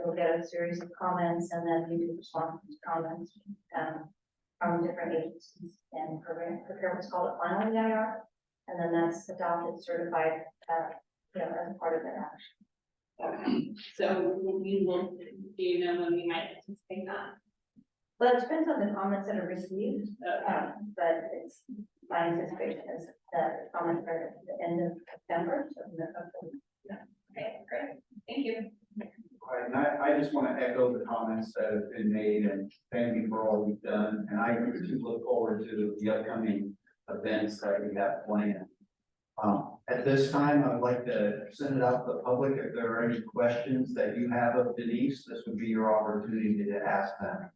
You'll get a series of comments, and then you can respond to comments from different agencies and prepare what's called a final EIR, and then that's adopted, certified, as part of that action. So do you know when we might anticipate that? Well, it depends on the comments that are received, but it's my anticipation is that comments are at the end of September. So Okay, great. Thank you. All right, and I just want to echo the comments that have been made and thank you for all you've done. And I do look forward to the upcoming events that we have planned. At this time, I'd like to send it out to the public. If there are any questions that you have of Denise, this would be your opportunity to ask them.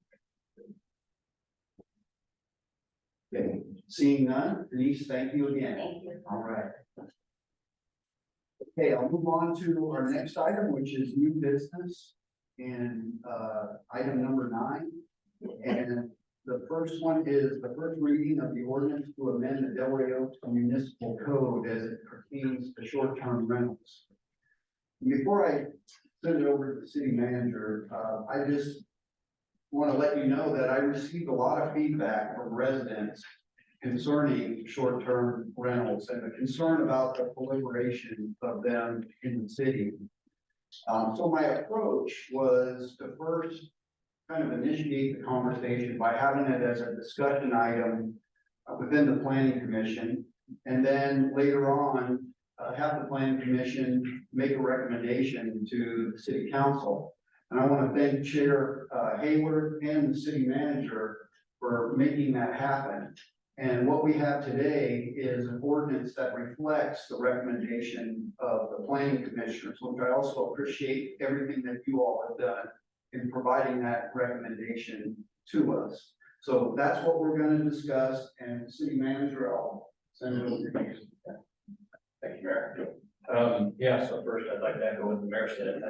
Okay, seeing none, Denise, thank you again. thank you. All right. Okay, I'll move on to our next item, which is new business and item number 9. And the first one is the first reading of the ordinance to amend the Delray Oaks Municipal Code as it pertains to short-term rentals. Before I send it over to the city manager, I just want to let you know that I received a lot of feedback from residents concerning short-term rentals and the concern about the proliferation of them in the city. So my approach was to first kind of initiate the conversation by having it as a discussion item within the planning commission, and then later on have the planning commission make a recommendation to the city council. And I want to thank Chair Hayward and the city manager for making that happen. And what we have today is an ordinance that reflects the recommendation of the planning commissioners, which I also appreciate everything that you all have done in providing that recommendation to us. So that's what we're going to discuss, and city manager, I'll send it over to you. Thank you, Mayor. So first I'd like to echo what the mayor said. I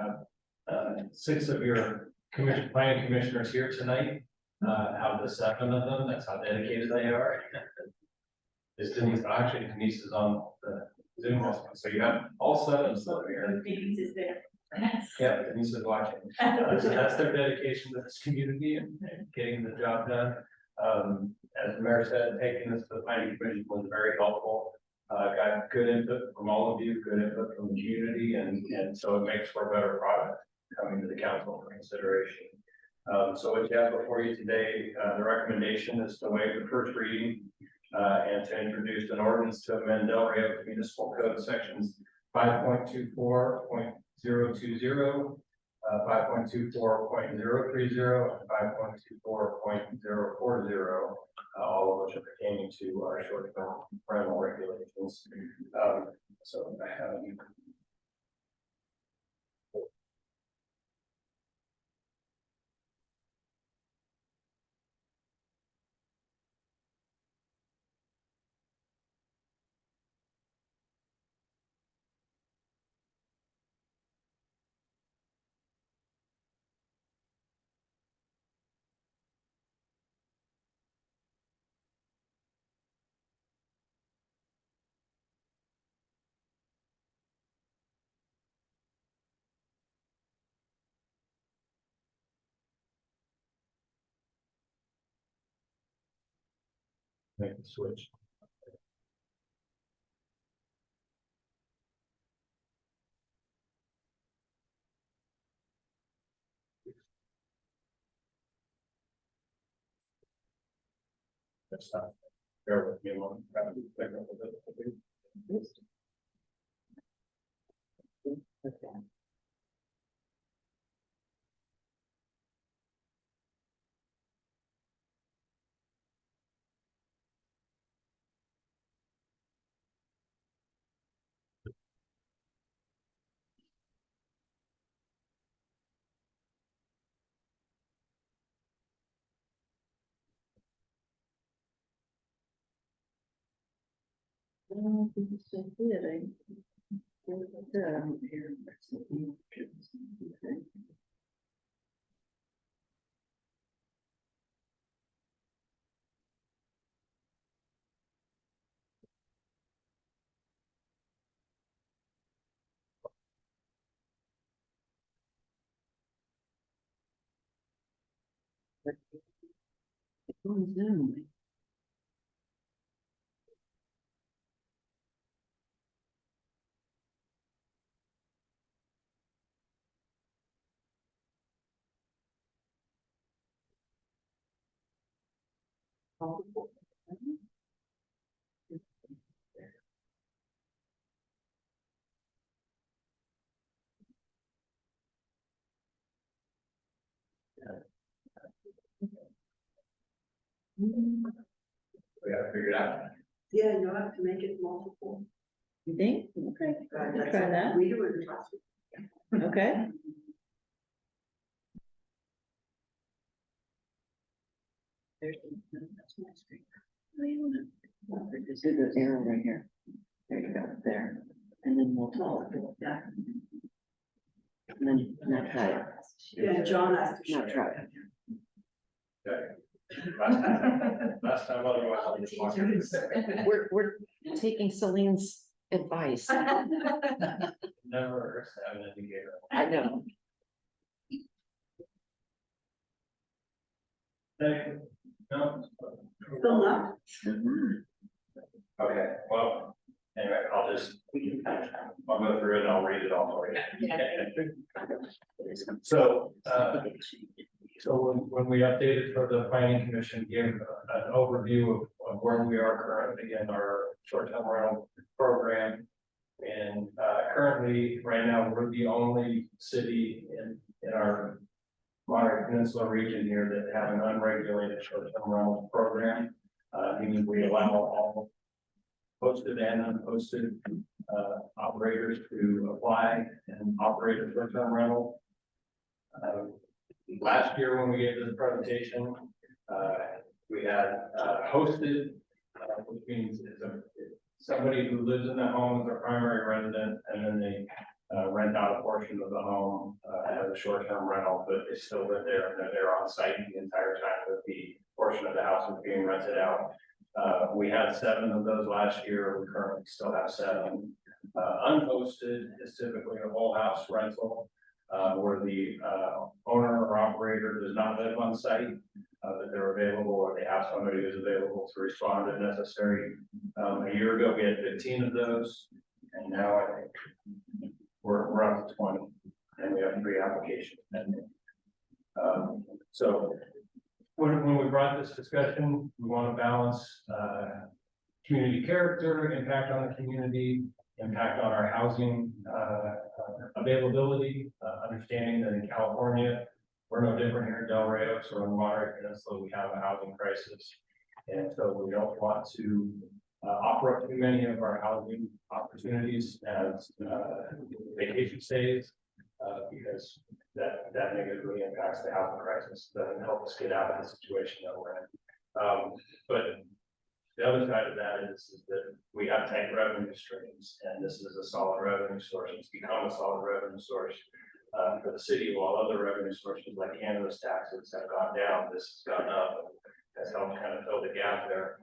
have 6 of your planning commissioners here tonight. Out of the 7 of them, that's how dedicated they are. Is Denise, actually Denise is on the Zoom also, so you have all 7 still here. Denise is there. Yeah, Denise is watching. So that's their dedication to this community and getting the job done. As the mayor said, taking this to the planning commission was very helpful. Got good input from all of you, good input from the community, and so it makes for a better product coming to the council for consideration. So what you have before you today, the recommendation is to waive the first reading and to introduce an ordinance to amend Delray Oaks Municipal Code sections 5.24.020, 5.24.030, and 5.24.040, all of which are pertaining to our short-term rental regulations. So I have make the switch. That's not, bear with me a moment. We gotta figure it out. Yeah, you'll have to make it multiple. You think? Okay, That's try that. We do it in class. Okay. There's that's my screen. Just do the arrow right here. There you go, there. And then we'll talk. And then not try it. Yeah, John has to Not try it. Okay. Last time otherwise. I'll just walk in. We're taking Celine's advice. Never hurts to have an indicator. I know. Thank you. No. Still not. Okay, well, anyway, I'll go through it and I'll read it all for you. So, when we updated for the planning commission, gave an overview of where we are currently in our short-term rental program. And currently, right now, we're the only city in our Monterey Peninsula region here that have an unregulated short-term rental program. Meaning we allow all posted and unposted operators to apply and operate a short-term rental. Last year when we gave this presentation, we had hosted, which means it's somebody who lives in the home as their primary resident, and then they rent out a portion of the home as a short-term rental, but they still live there and they're there on site the entire time that the portion of the house is being rented out. We had 7 of those last year. We currently still have 7. Unhosted is typically a whole house rental, where the owner or operator does not live on site, that they're available, or they have somebody who's available to respond if necessary. A year ago, we had 15 of those, and now I think we're up to 20, and we have 3 applications pending. So when we brought this discussion, we want to balance community character, impact on the community, impact on our housing, availability, understanding that in California, we're no different here in Del Rey Oaks or in Monterey Peninsula, we have a housing crisis. And so we don't want to offer up too many of our housing opportunities as vacation stays, because that negatively impacts the housing crisis, doesn't help us get out of the situation that we're in. But the other side of that is that we have tight revenue streams, and this is a solid revenue source. It's become a solid revenue source for the city, while other revenue sources like cannabis taxes have gone down. This has gone up, and has helped kind of fill the gap there.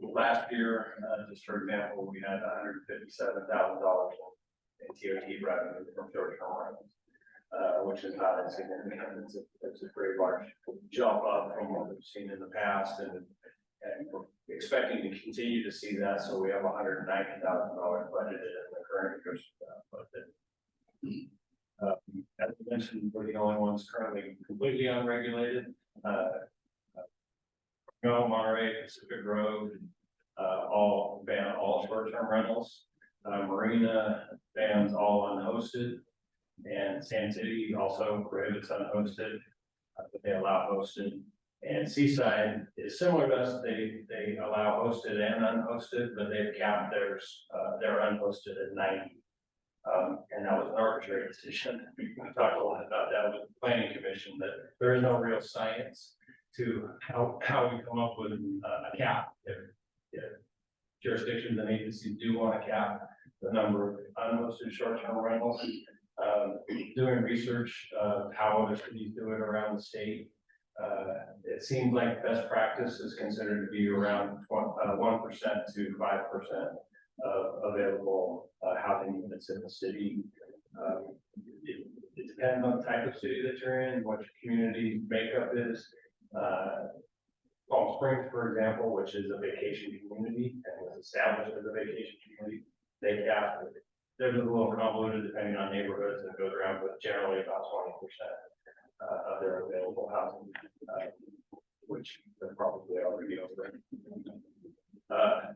Last year, just for example, we had $157,000 in TOT revenue from short-term rentals, which is not insignificant. It's a pretty large jump up from what we've seen in the past, and we're expecting to continue to see that. So we have $190,000 budgeted in the current year's budget. As I mentioned, we're the only ones currently completely unregulated. Monterey, Pacific Road, all ban all short-term rentals. Marina bans all unhosted, and Sand City also prohibits unhosted, but they allow hosted. And Seaside is similar to us. They allow hosted and unhosted, but they've capped their unhosted at 90. And that was an arbitrary decision. We talked a lot about that with the planning commission, that there is no real science to how we come up with a cap. If jurisdictions and agencies do want to cap the number of unhosted short-term rentals, doing research of how other cities do it around the state, it seems like best practice is considered to be around 1% to 5% of available housing units in the city. It depends on the type of city that you're in, what your community makeup is. Palm Springs, for example, which is a vacation community and was established as a vacation community, they cap it. There's a little convoluted depending on neighborhoods that goes around, but generally about 20% of their available housing, which they're probably already over.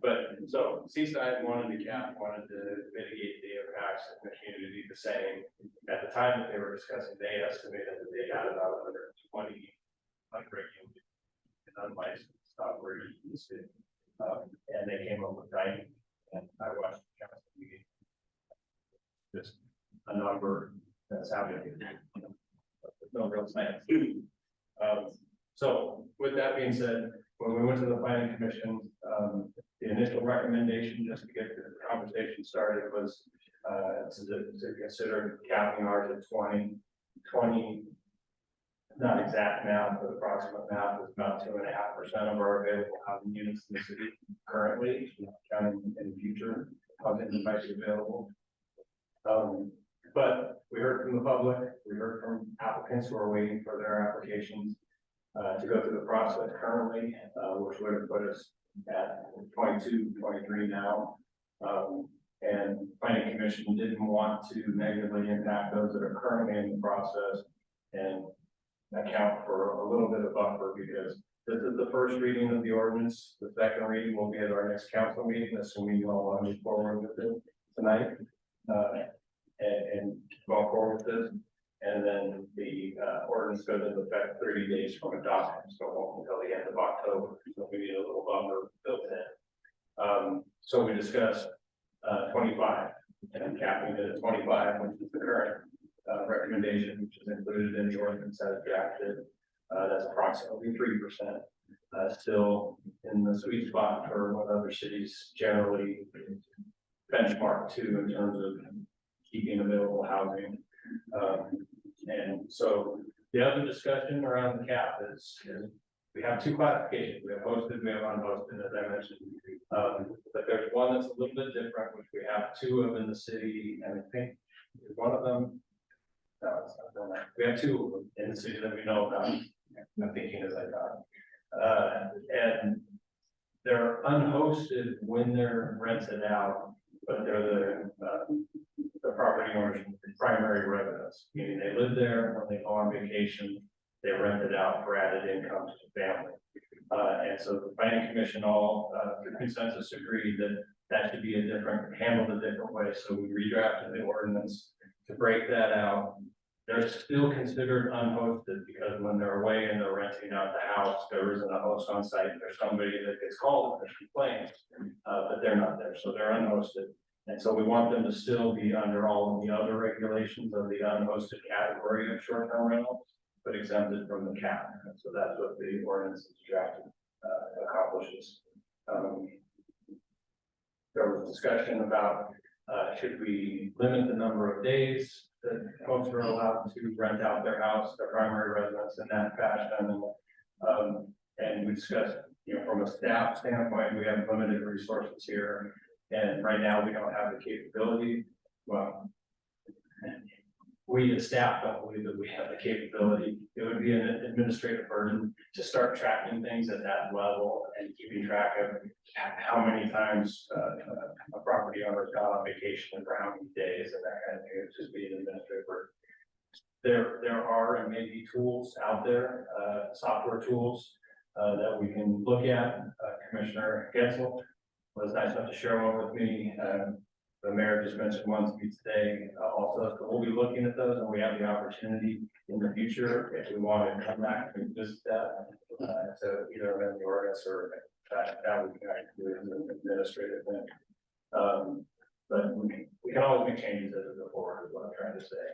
But so Seaside wanted to wanted to mitigate the impacts of the community the same. At the time that they were discussing, they estimated that they had about 120 unregulated and unlicensed operators in the city. And they came up with 90, and I watched the council meeting. Just a number that's happening. No real science. So with that being said, when we went to the planning commission, the initial recommendation, just to get the conversation started, was to consider capping ours at 20, not exact math, but approximate math is about 2.5% of our available housing units in the city currently, counting in future housing devices available. But we heard from the public, we heard from applicants who are waiting for their applications to go through the process currently, which would have put us at 22, 23 now. And planning commission didn't want to negatively impact those that are currently in the process and account for a little bit of buffer, because this is the first reading of the ordinance. The second reading will be at our next council meeting, assuming you all want to move forward with it tonight. And go forward with this. And then the ordinance goes into effect 30 days from adoption, so it won't until the end of October. So we need a little buffer built in. So we discussed 25 and capping it at 25, which is the current recommendation, which is included in the ordinance as drafted. That's approximately 3%. Still in the sweet spot for what other cities generally benchmark to in terms of keeping available housing. And so the other discussion around the cap is we have two classifications. We have hosted, we have unhosted, as I mentioned. But there's one that's a little bit different, which we have two of in the city, and I think one of them, no, it's not that. We have two of them in the city that we know about. I'm thinking as I thought. And they're unhosted when they're rented out, but they're the property owner's primary residence, meaning they live there. When they go on vacation, they rent it out for added income to the family. And so the planning commission all through consensus agreed that that should be handled a different way, so we redrafted the ordinance to break that out. They're still considered unhosted because when they're away and they're renting out the house, there isn't a host on site, there's somebody that gets called and complains, but they're not there, so they're unhosted. And so we want them to still be under all of the other regulations of the unhosted category of short-term rentals, but exempted from the cap. And so that's what the ordinance is drafted accomplishes. There was discussion about, should we limit the number of days that folks are allowed to rent out their house, their primary residence in that fashion? And we discussed, from a staff standpoint, we have limited resources here. And right now we don't have the capability. Well, we as staff don't believe that we have the capability. It would be an administrative burden to start tracking things at that level and keeping track of how many times a property owner's gone on vacation and for how many days and that kind of thing. It's just be an administrative burden. There are and maybe tools out there, software tools that we can look at. Commissioner Gensel was nice enough to share one with me. The mayor just mentioned one to me today also, so we'll be looking at those and we have the opportunity in the future if we want to come back and visit that to either amend the ordinance or that we can actually do as an administrative thing. But we can always make changes as we go forward is what I'm trying to say.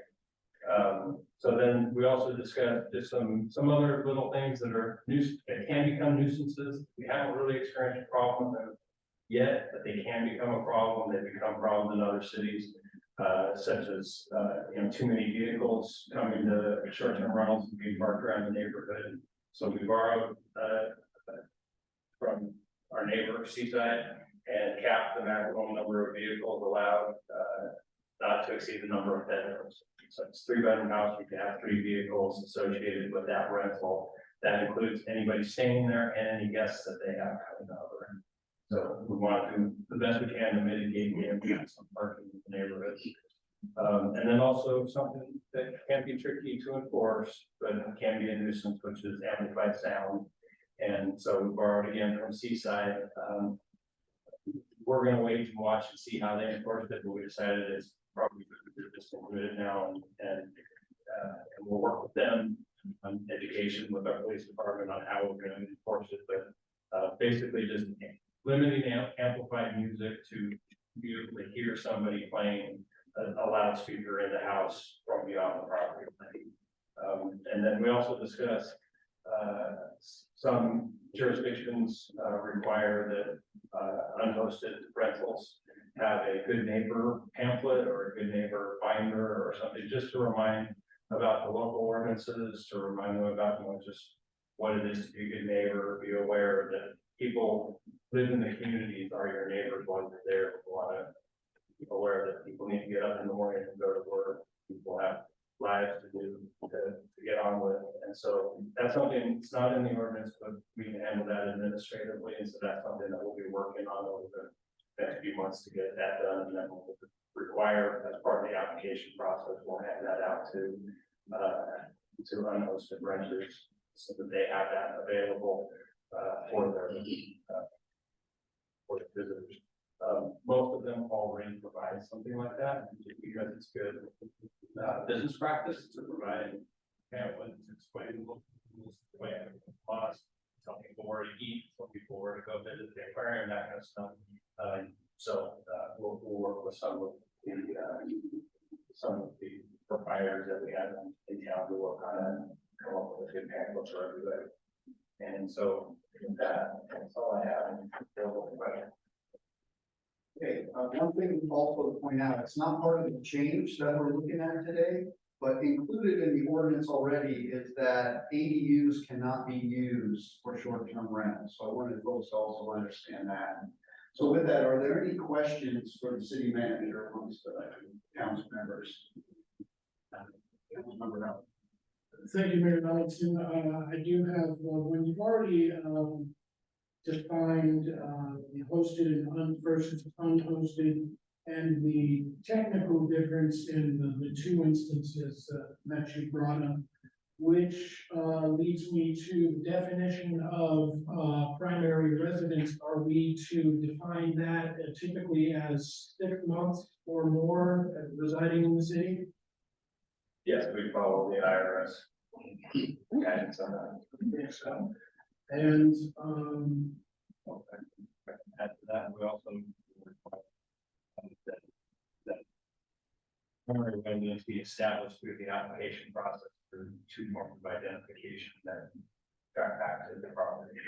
So then we also discussed just some other little things that are that can become nuisances. We haven't really experienced a problem with them yet, but they can become a problem. They become problems in other cities, such as, too many vehicles coming to short-term rentals and being parked around the neighborhood. So we borrowed, from our neighbor Seaside and capped the maximum number of vehicles allowed, not to exceed the number of bedrooms. So it's 3-bedroom house, you can have 3 vehicles associated with that rental. That includes anybody staying there and any guests that they have coming over. So we want to do the best we can to mitigate the impacts on parking in the neighborhoods. And then also something that can be tricky to enforce, but can be a nuisance, which is amplified sound. And so we borrowed again from Seaside. We're gonna wait and watch and see how they enforce it, but we decided it's probably good to just include it now and we'll work with them on education with our police department on how we're gonna enforce it, but basically just limiting amplified music to be able to hear somebody playing a loudspeaker in the house from beyond the property line. And then we also discussed some jurisdictions require that unhosted rentals have a good neighbor pamphlet or a good neighbor binder or something, just to remind about the local ordinances, to remind them about just what it is to be a good neighbor, be aware that people live in the communities, are your neighbors while you're there. You want to be aware that people need to get up in the morning and go to work. People have lives to do to get on with. And so that's something, it's not in the ordinance, but we can handle that administratively. And so that's something that we'll be working on over the next few months to get that done. And then we'll require, as part of the application process, we'll hand that out to unhosted renters so that they have that available for their for the visitors. Most of them already provide something like that because it's good business practice to provide pamphlets, explain the way it costs, tell people where to eat, tell people where to go visit the aquarium, that kind of stuff. We'll work with some of the proprietors that we have in town to work on and come up with a good pamphlet for everybody. And so that's all I have. Okay, one thing also to point out, it's not part of the change that we're looking at today, but included in the ordinance already is that ADUs cannot be used for short-term rentals. So I wanted folks to also understand that. So with that, are there any questions for the city manager amongst the council members? Councilmember Allen. Thank you, Mayor Donaldson. I do have, when you've already defined the hosted and versus unhosted, and the technical difference in the 2 instances that you brought up, which leads me to the definition of, primary residence. Are we to define that typically as 6 months or more residing in the city? Yes, we follow the IRS. Guidance on that. So, and, Add to that, we also require that primary residence be established through the application process through 2 forms of identification that track back to the property.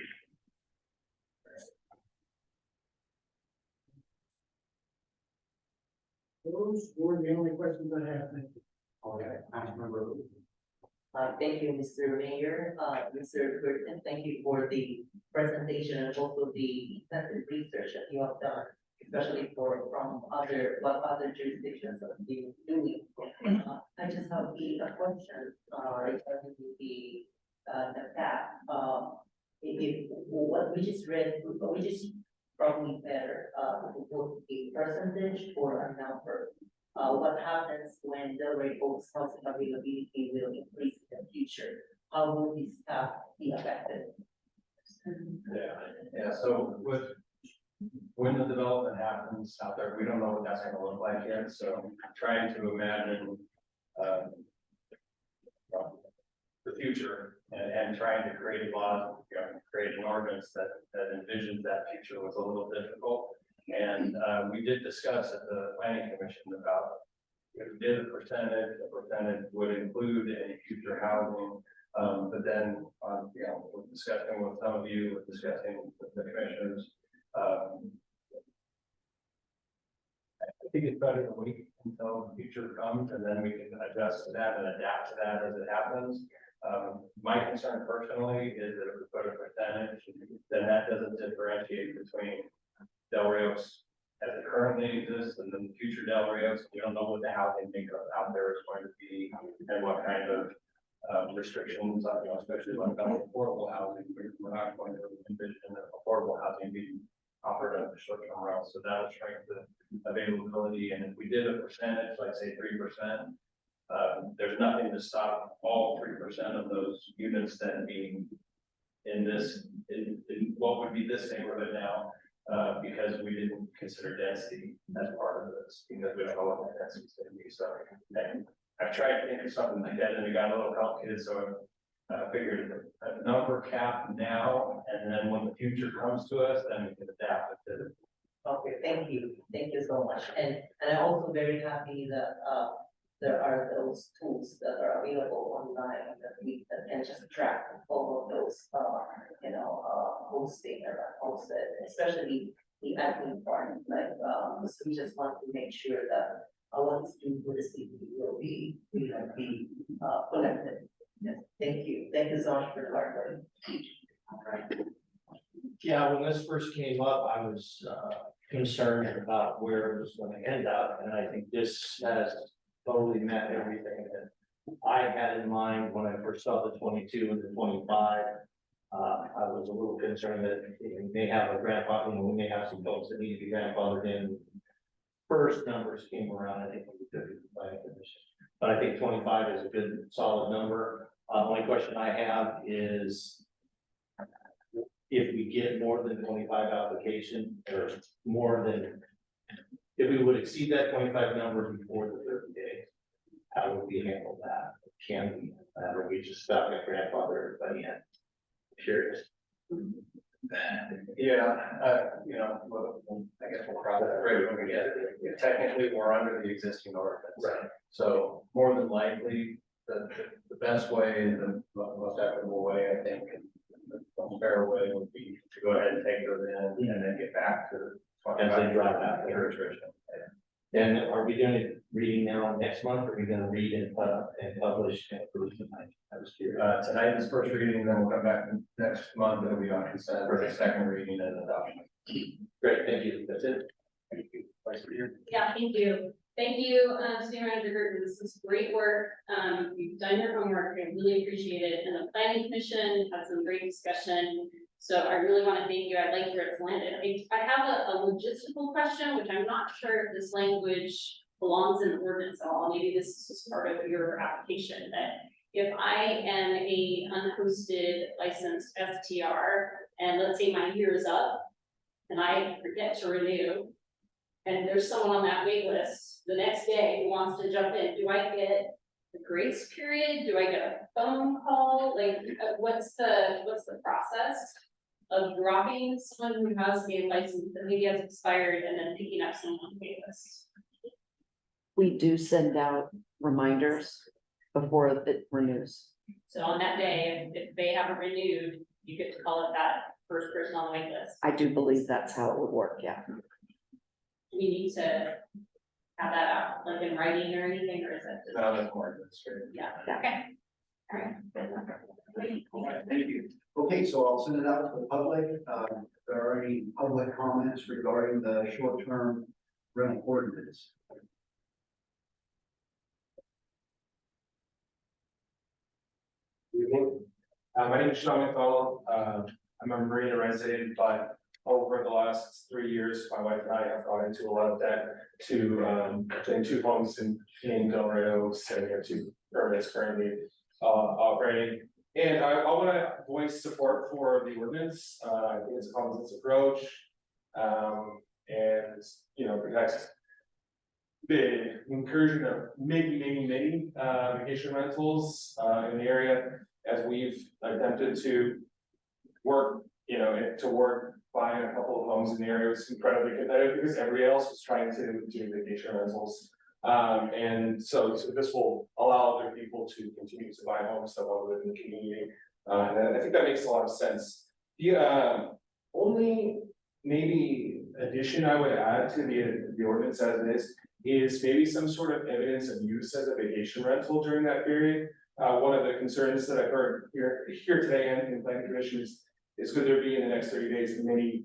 those were the only questions I have. Thank you. Okay, Councilmember Wu. Thank you, Mr. Mayor, Mr. Burton, thank you for the presentation and also the extensive research that you have done, especially from what other jurisdictions have been doing. I just have a question, regarding the fact, if what we just read, we just probably better, both a percentage or a number. What happens when the rate of housing availability will increase in the future? How will this staff be affected? Yeah, so when the development happens out there, we don't know what that's gonna look like yet, so trying to imagine, the future and trying to create a law, create an ordinance that envisions that future was a little difficult. And we did discuss at the planning commission about if we did a percentage would include any future housing. But then, we're discussing with some of you, we're discussing with the commissioners. I think it's better to wait until the future comes and then we can adjust to that and adapt to that as it happens. My concern personally is that if we put a percentage, then that doesn't differentiate between Del Rios as it currently exists and then the future Del Rios. We don't know what the housing makeup out there is going to be and what kind of restrictions, especially when about affordable housing. We're not going to envision affordable housing being offered under short-term rentals, so that'll shrink the availability. And if we did a percentage, like say 3%, there's nothing to stop all 3% of those units then being in what would be this neighborhood now. Because we didn't consider density as part of this, because we don't know what that density is going to be. So I've tried to think of something like that, and it got a little complicated. So I figured a number cap now, and then when the future comes to us, then we can adapt it to. Okay, thank you so much. And I'm also very happy that there are those tools that are available online that we can just track all of those, hosting or hosted, especially the admin part. Like, so we just want to make sure that what is due for the city will be collected. Yes, thank you so much for clarifying. Yeah, when this first came up, I was concerned about where it was going to end up, and I think this has totally met everything that I had in mind when I first saw the 22 and the 25. I was a little concerned that we may have we may have some folks that need to be grandfathered in. First numbers came around, I think we took it to the planning commission, but I think 25 is a good solid number. Only question I have is if we get more than 25 applications or more than, if we would exceed that 25 number before the 30 days, how would we handle that? Can we, or we just stop at grandfather everybody in? Curious. Yeah, I guess we'll cross that bridge when we get it. Technically, we're under the existing ordinance. Right. So more than likely, the best way, the most equitable way, I think, the most fair way would be to go ahead and take those in and then get back to. As they drop out. The restriction. And are we doing it reading now next month, or are we gonna read and publish and approve tonight? I was curious. Tonight is first reading, then we'll come back next month, it'll be on consent for the second reading and adoption. Great, thank you. That's it. Thank you. Vice Mayor. Yeah, thank you. Thank you, City Manager Burton. This is great work. You've done your homework. I really appreciate it. And the planning commission had some great discussion. So I really want to thank you. I like where it's landed. I have a logistical question, which I'm not sure if this language belongs in the ordinance at all. Maybe this is just part of your application, that if I am a unhosted licensed STR, and let's say my year is up, and I forget to renew, and there's someone on that wait list the next day who wants to jump in, do I get a grace period? Do I get a phone call? Like, what's the process of dropping someone who has a license that maybe has expired and then picking up someone on the wait list? We do send out reminders before it renews. So on that day, if they haven't renewed, you get to call it that first person on the wait list. I do believe that's how it would work, yeah. We need to have that out, like in writing or anything, or is it just? No, that's more administrative. Yeah, okay. All right. All right, thank you. Okay, so I'll send it out to the public. If there are any public comments regarding the short-term rental ordinance. Good evening. My name is Sean McDonald. I'm a Marina resident, but over the last 3 years, my wife and I have gone into a lot of debt to getting 2 homes in Del Rio, sitting here 2 permits currently operating. And I want to voice support for the ordinance. I think it's a common sense approach. And, you know, protects the incursion of many vacation rentals in the area, as we've attempted to work, you know, toward buying a couple of homes in the area. Was incredibly competitive because everybody else was trying to do vacation rentals. And so this will allow other people to continue to buy homes that want to live in the community. And I think that makes a lot of sense. The only maybe addition I would add to the ordinance as it is maybe some sort of evidence of use as a vacation rental during that period. One of the concerns that I've heard here today and in planning commission is could there be in the next 30 days many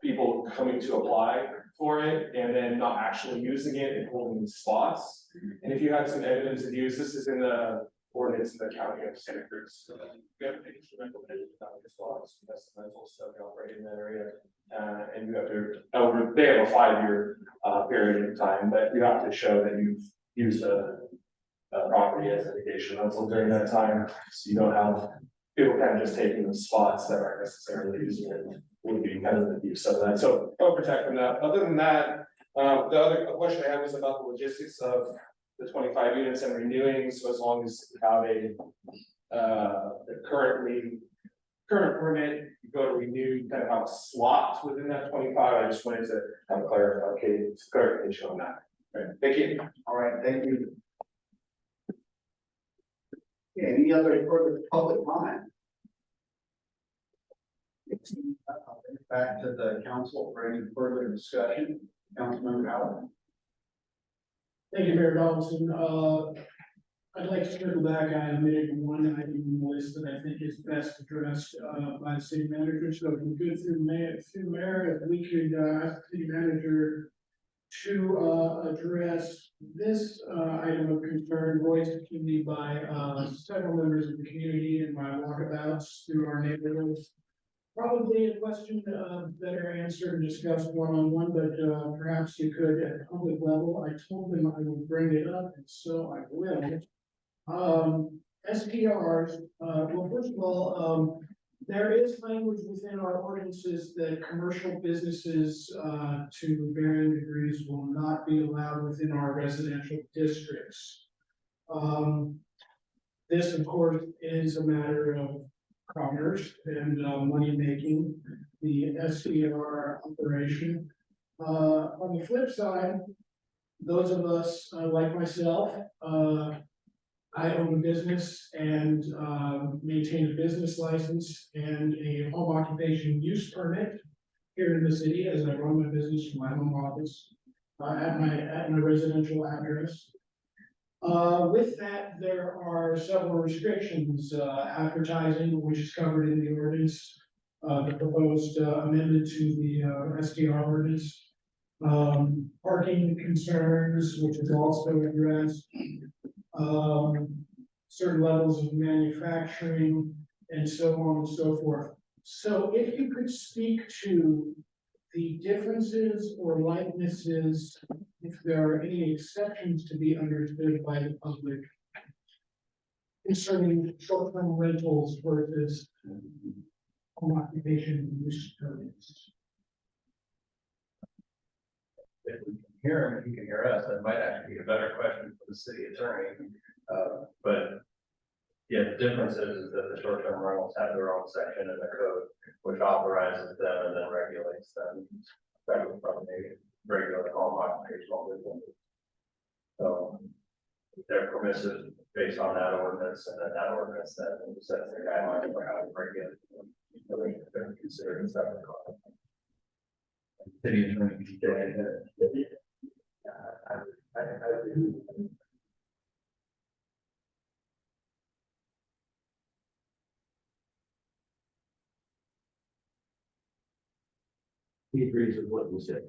people coming to apply for it and then not actually using it and holding spots? And if you had some evidence of use, this is in the ordinance in the county of Santa Cruz. We have vacation rental spots, that's the rentals that we operate in that area. And you have to, they have a 5-year period of time, but you have to show that you've used a property as a vacation rental during that time. So you don't have people kind of just taking the spots that aren't necessarily using it, would be kind of the use of that. So I'll protect from that. Other than that, the other question I had was about the logistics of the 25 units and renewing. So as long as you have a current permit, you go to renew, you kind of have a slot within that 25. I just wanted to have a clarification on that. Right. Thank you. All right, thank you. Okay, any other further public comment? I'll bring it back to the council for any further discussion. Councilmember Allen. Thank you, Mayor Donaldson. I'd like to circle back. I omitted one item in the list that I think is best addressed by the city manager. So if we go through mayor, if we could ask the city manager to address this item of concern voiced to me by several members of the community in my walkabouts through our neighborhoods. Probably a question better answered and discussed one-on-one, but perhaps you could at a public level. I told them I would bring it up, and so I will. SPRs, well, first of all, there is language within our ordinances that commercial businesses to varying degrees will not be allowed within our residential districts. This, of course, is a matter of commerce and money making, the SPR operation. On the flip side, those of us like myself, I own a business and maintain a business license and a home occupation use permit here in the city as I run my business from my home office at my residential address. With that, there are several restrictions, advertising, which is covered in the ordinance, the proposed amendment to the SDR ordinance, parking concerns, which is also addressed, certain levels of manufacturing, and so on and so forth. So if you could speak to the differences or likenesses, if there are any exceptions to be understood by the public concerning short-term rentals versus home occupation use permits. If we can hear him, if he can hear us, that might actually be a better question for the city attorney. But yeah, the difference is that the short-term rentals have their own section in the code, which authorizes them and then regulates them. That would probably regulate all occupational businesses. So they're permissive based on that ordinance, and then that ordinance then sets the guidelines for how to regulate them. So they're considered a separate class. City attorney. He agrees with what you said.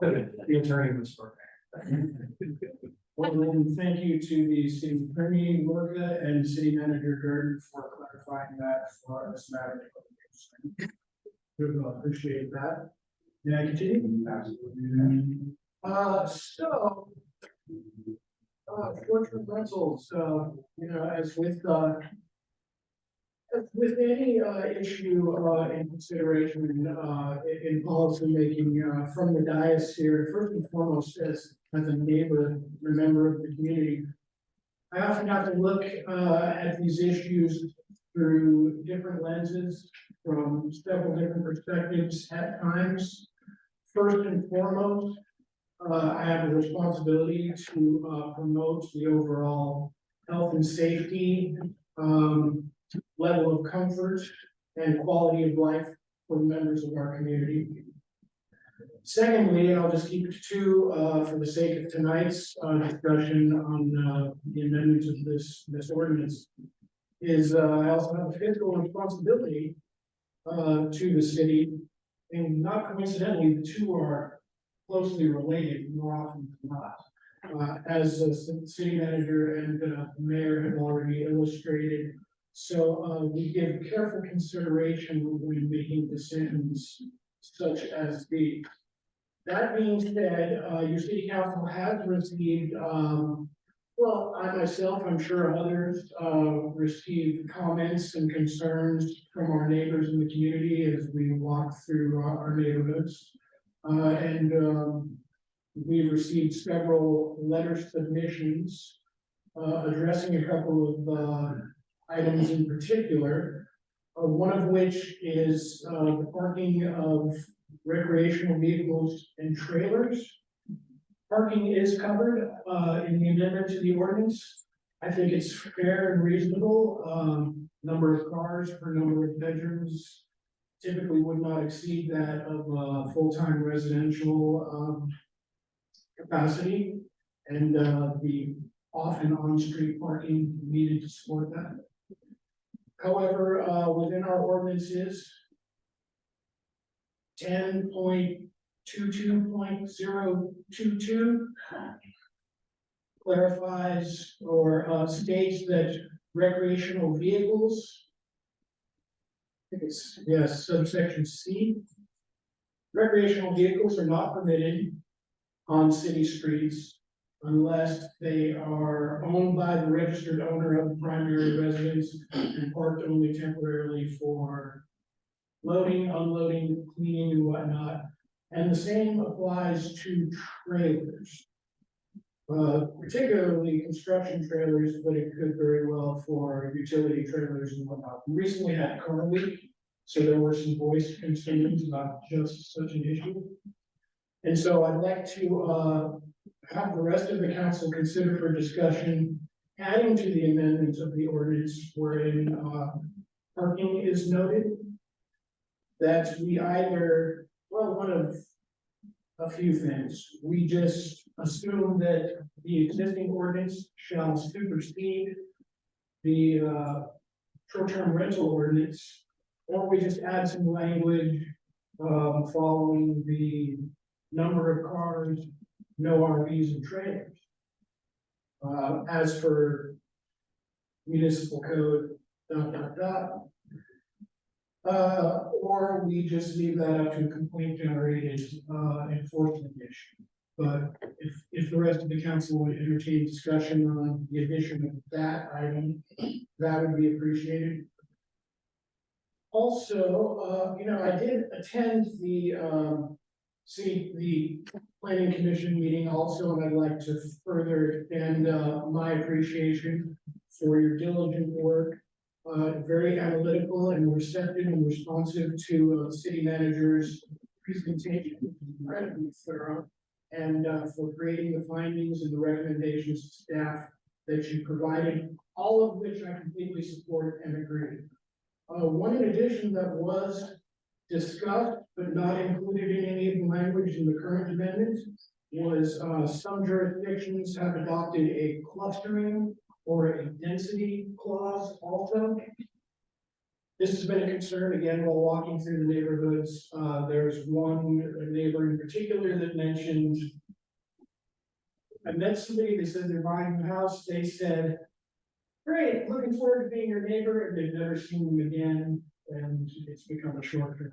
The attorney was for. Well, then, thank you to the city attorney, Lorca, and city manager Gordon for clarifying that for this matter. We appreciate that. May I continue? Absolutely. Short-term rentals, as with any issue in consideration in policy making from the dais here, first and foremost, as a neighbor, a member of the community, I often have to look at these issues through different lenses from several different perspectives at times. First and foremost, I have a responsibility to promote the overall health and safety, level of comfort and quality of life for the members of our community. Secondly, and I'll just keep it to two for the sake of tonight's discussion on the amendments of this ordinance, is I also have a fiscal responsibility to the city, and not coincidentally, the two are closely related more often than not. As the city manager and the mayor have already illustrated. So we give careful consideration when making decisions such as these. That being said, your city council has received, well, I myself, I'm sure others, received comments and concerns from our neighbors in the community as we walk through our neighborhoods. We've received several letter submissions addressing a couple of items in particular, one of which is the parking of recreational vehicles and trailers. Parking is covered in the amendment to the ordinance. I think it's fair and reasonable. Number of cars per number of bedrooms typically would not exceed that of full-time residential capacity, and the often on-street parking needed to support that. However, within our ordinances, 10.22.022 clarifies or states that recreational vehicles, I think it's, yes, subsection C, recreational vehicles are not permitted on city streets unless they are owned by the registered owner of the primary residence and parked only temporarily for loading, unloading, cleaning and whatnot. And the same applies to trailers, particularly construction trailers, but it could very well for utility trailers and whatnot. We recently had Car Week, so there were some voiced concerns about just such an issue. And so I'd like to have the rest of the council consider for discussion, adding to the amendments of the ordinance wherein parking is noted, that we either, well, one of a few things. We just assume that the existing ordinance shall supersede the short-term rental ordinance, or we just add some language following the number of cars, no RVs and trailers. As for municipal code, ... or we just leave that up to a complaint generated enforcement issue. But if the rest of the council would entertain discussion on the addition of that item, that would be appreciated. Also, I did attend the, the planning commission meeting also, and I'd like to further extend, my appreciation for your diligent work. Very analytical and receptive and responsive to, the city manager's presentation, incredibly thorough. And, for creating the findings and the recommendations to staff that you provided, all of which I completely support and agree. One in addition that was discussed but not included in any of the language in the current amendment was, some jurisdictions have adopted a clustering or a density clause also. This has been a concern again while walking through the neighborhoods. There's one neighbor in particular that mentioned, I met somebody, they said they're buying a house, they said, great, looking forward to being your neighbor, and they've never seen them again, and it's become a short term.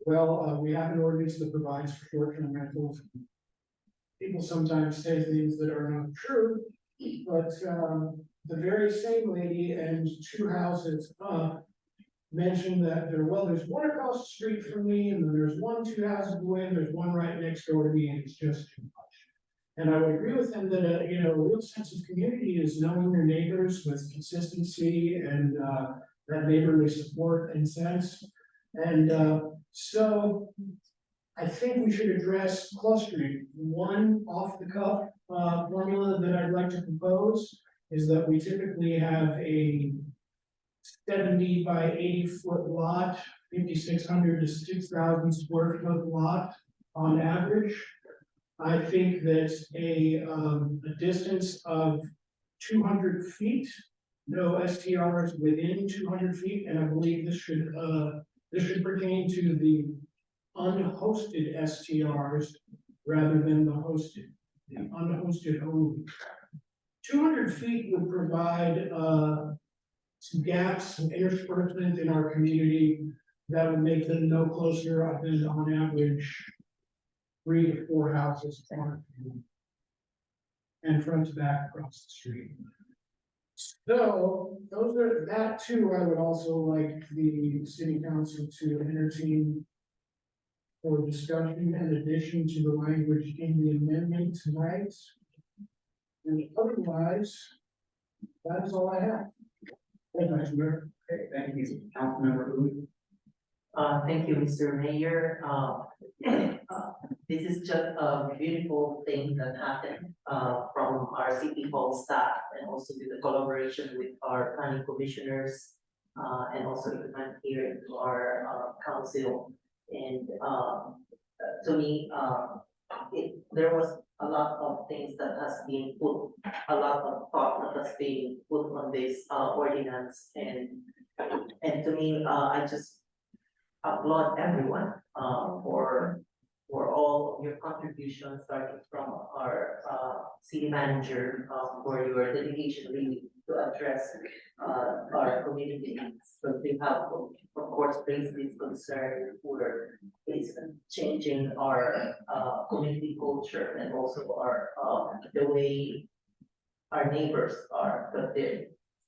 Well, we have an ordinance that provides for short-term rentals. People sometimes say things that are not true, but, the very same lady and two houses up mentioned that there's one across the street from me, and then there's one 2 houses away, and there's one right next door to me, and it's just too much. And I would agree with them that, a real sense of community is knowing your neighbors with consistency and, that neighborly support and sense. And, so I think we should address clustering. One off the cuff, formula that I'd like to propose is that we typically have a 70 by 80 foot lot, 5,600 to 6,000 square foot lot on average. I think that a distance of 200 feet, no STRs within 200 feet, and I believe this should pertain to the unhosted STRs rather than the hosted, the unhosted only. 200 feet would provide, some gaps, some interspersement in our community that would make them no closer than on average 3 to 4 houses apart, and front to back across the street. So that too, I would also like the city council to entertain for discussion in addition to the language in the amendment tonight. And otherwise, that is all I have. Thank you, Mr. Mayor. Okay, thank you, Councilmember Wu. Thank you, Mr. Mayor. This is just a beautiful thing that happened, from our city hall staff and also with the collaboration with our planning commissioners, and also implement here to our, council. And, to me, there was a lot of things that has been put, a lot of thought that has been put on this, ordinance. And to me, I just applaud everyone, for all of your contributions, starting from our, city manager, for your dedication really to address, our community needs. So we have, of course, raised this concern for is changing our, community culture and also our, the way our neighbors are, because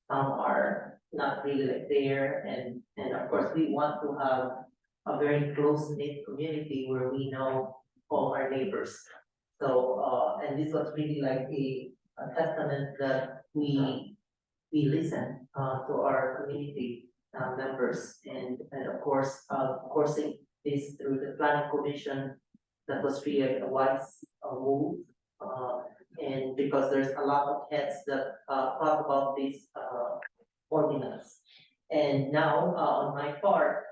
some are not really like there, and of course, we want to have a very close-knit community where we know all our neighbors. So, and this was really like a testament that we listen, to our community, members, and of course, this through the planning commission, that was really a wise, move. And because there's a lot of heads that, talk about this, ordinance. And now, on my part,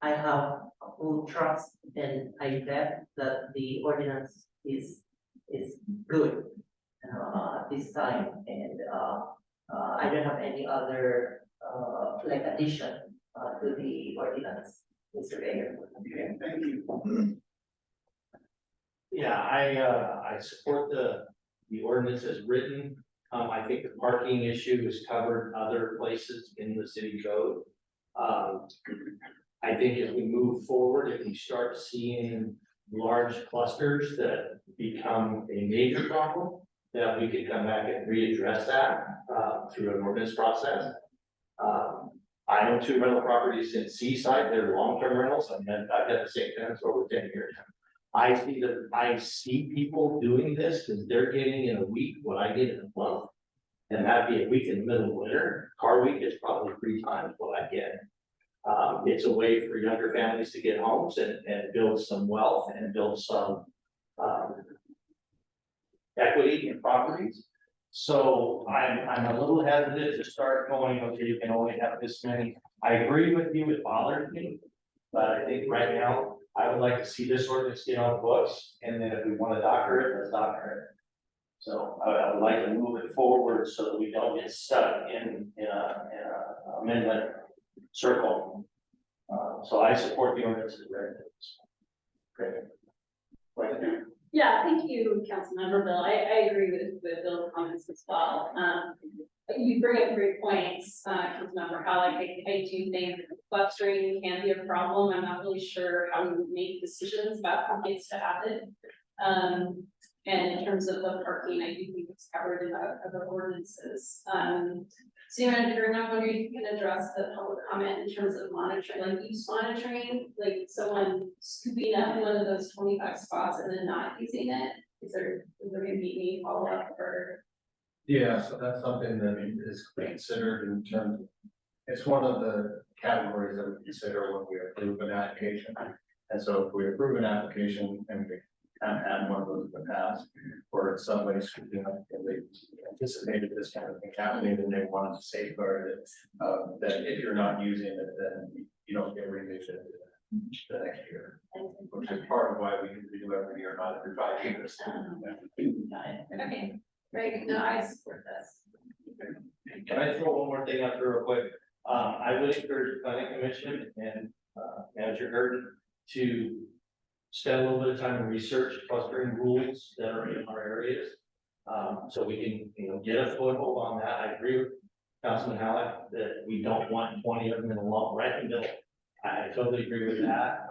I have full trust, and I bet that the ordinance is good, this time, and, I don't have any other, like addition, to the ordinance, Mr. Mayor. Okay, thank you. Yeah, I support the ordinance as written. I think the parking issue is covered in other places in the city code. I think as we move forward, if we start seeing large clusters that become a major problem, that we could come back and readdress that, through an ordinance process. I own 2 rental properties in Seaside, they're long-term rentals, and then I've got the same tenants for over 10 years. I see people doing this because they're getting in a week what I get in a month. And that'd be a week in the middle of winter. Car week is probably 3 times what I get. It's a way for younger families to get homes and build some wealth and build some equity in properties. So I'm a little hesitant to start going, okay, you can only have this many. I agree with you, it bothers me. But I think right now, I would like to see this ordinance get on the books, and then if we want to doctor it, let's doctor it. So I would like to move it forward so that we don't get stuck in a amendment circle. So I support the ordinance as written. Great. Thank you. Yeah, thank you, Councilmember Bill. I agree with Bill's comments as well. You bring up great points, Councilmember Halleck. I do think clustering can be a problem. I'm not really sure how we would make decisions about who gets to have it. And in terms of the parking, I do think it's covered in other ordinances. City Manager, I'm wondering if you can address the public comment in terms of monitoring, like use monitoring, like someone scooping up one of those 25 spots and then not using it. Is there gonna be any follow up or? Yeah, so that's something that is considered in terms of, it's one of the categories that we consider when we approve an application. And so if we approve an application and we haven't had one of those in the past, or somebody's scooping up and they anticipated this kind of thing happening and they wanted to safeguard it, that if you're not using it, then you don't get revisited the next year. Which is part of why we can do every year, not every 5 years. Okay, great. No, I support this. Can I throw one more thing out there real quick? I would encourage the planning commission and Manager Hurd to spend a little bit of time and research clustering rules that are in our areas. So we can, get a foothold on that. I agree with Councilman Halleck that we don't want 20 of them in a long rectangle. I totally agree with that.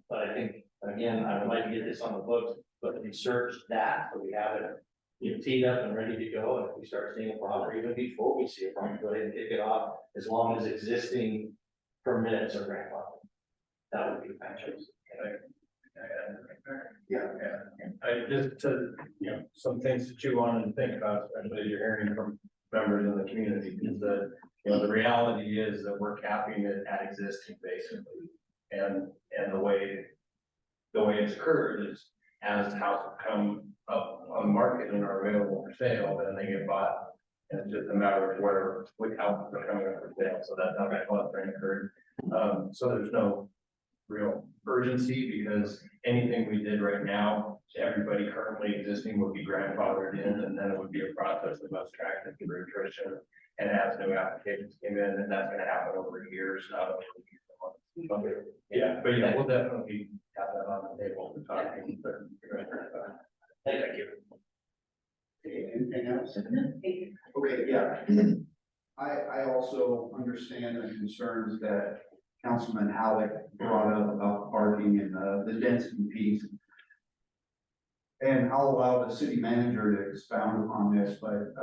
But I think, again, I would like to get this on the books, but research that, so we have it, teed up and ready to go. And if we start seeing a problem, or even before we see a problem, go ahead and kick it off, as long as existing permits are grandfathered. That would be fantastic. Yeah. I just to, some things to chew on and think about, especially you're hearing from members of the community, is that, the reality is that we're capping it at existing basically. And the way it's occurred is as houses come up on the market and are available for sale, then they get bought. And it's just a matter of which houses are coming up for sale. So that's how that clustering occurred. So there's no real urgency because anything we did right now, everybody currently existing would be grandfathered in, and then it would be a process of us tracking through attrition. And as new applications came in, and that's gonna happen over years, not over years. Yeah, but we'll definitely have that on the table to talk. Thank you. Anything else? Okay, yeah. I also understand the concerns that Councilman Halleck brought up about parking and the density piece. And I'll allow the city manager to expound upon this, but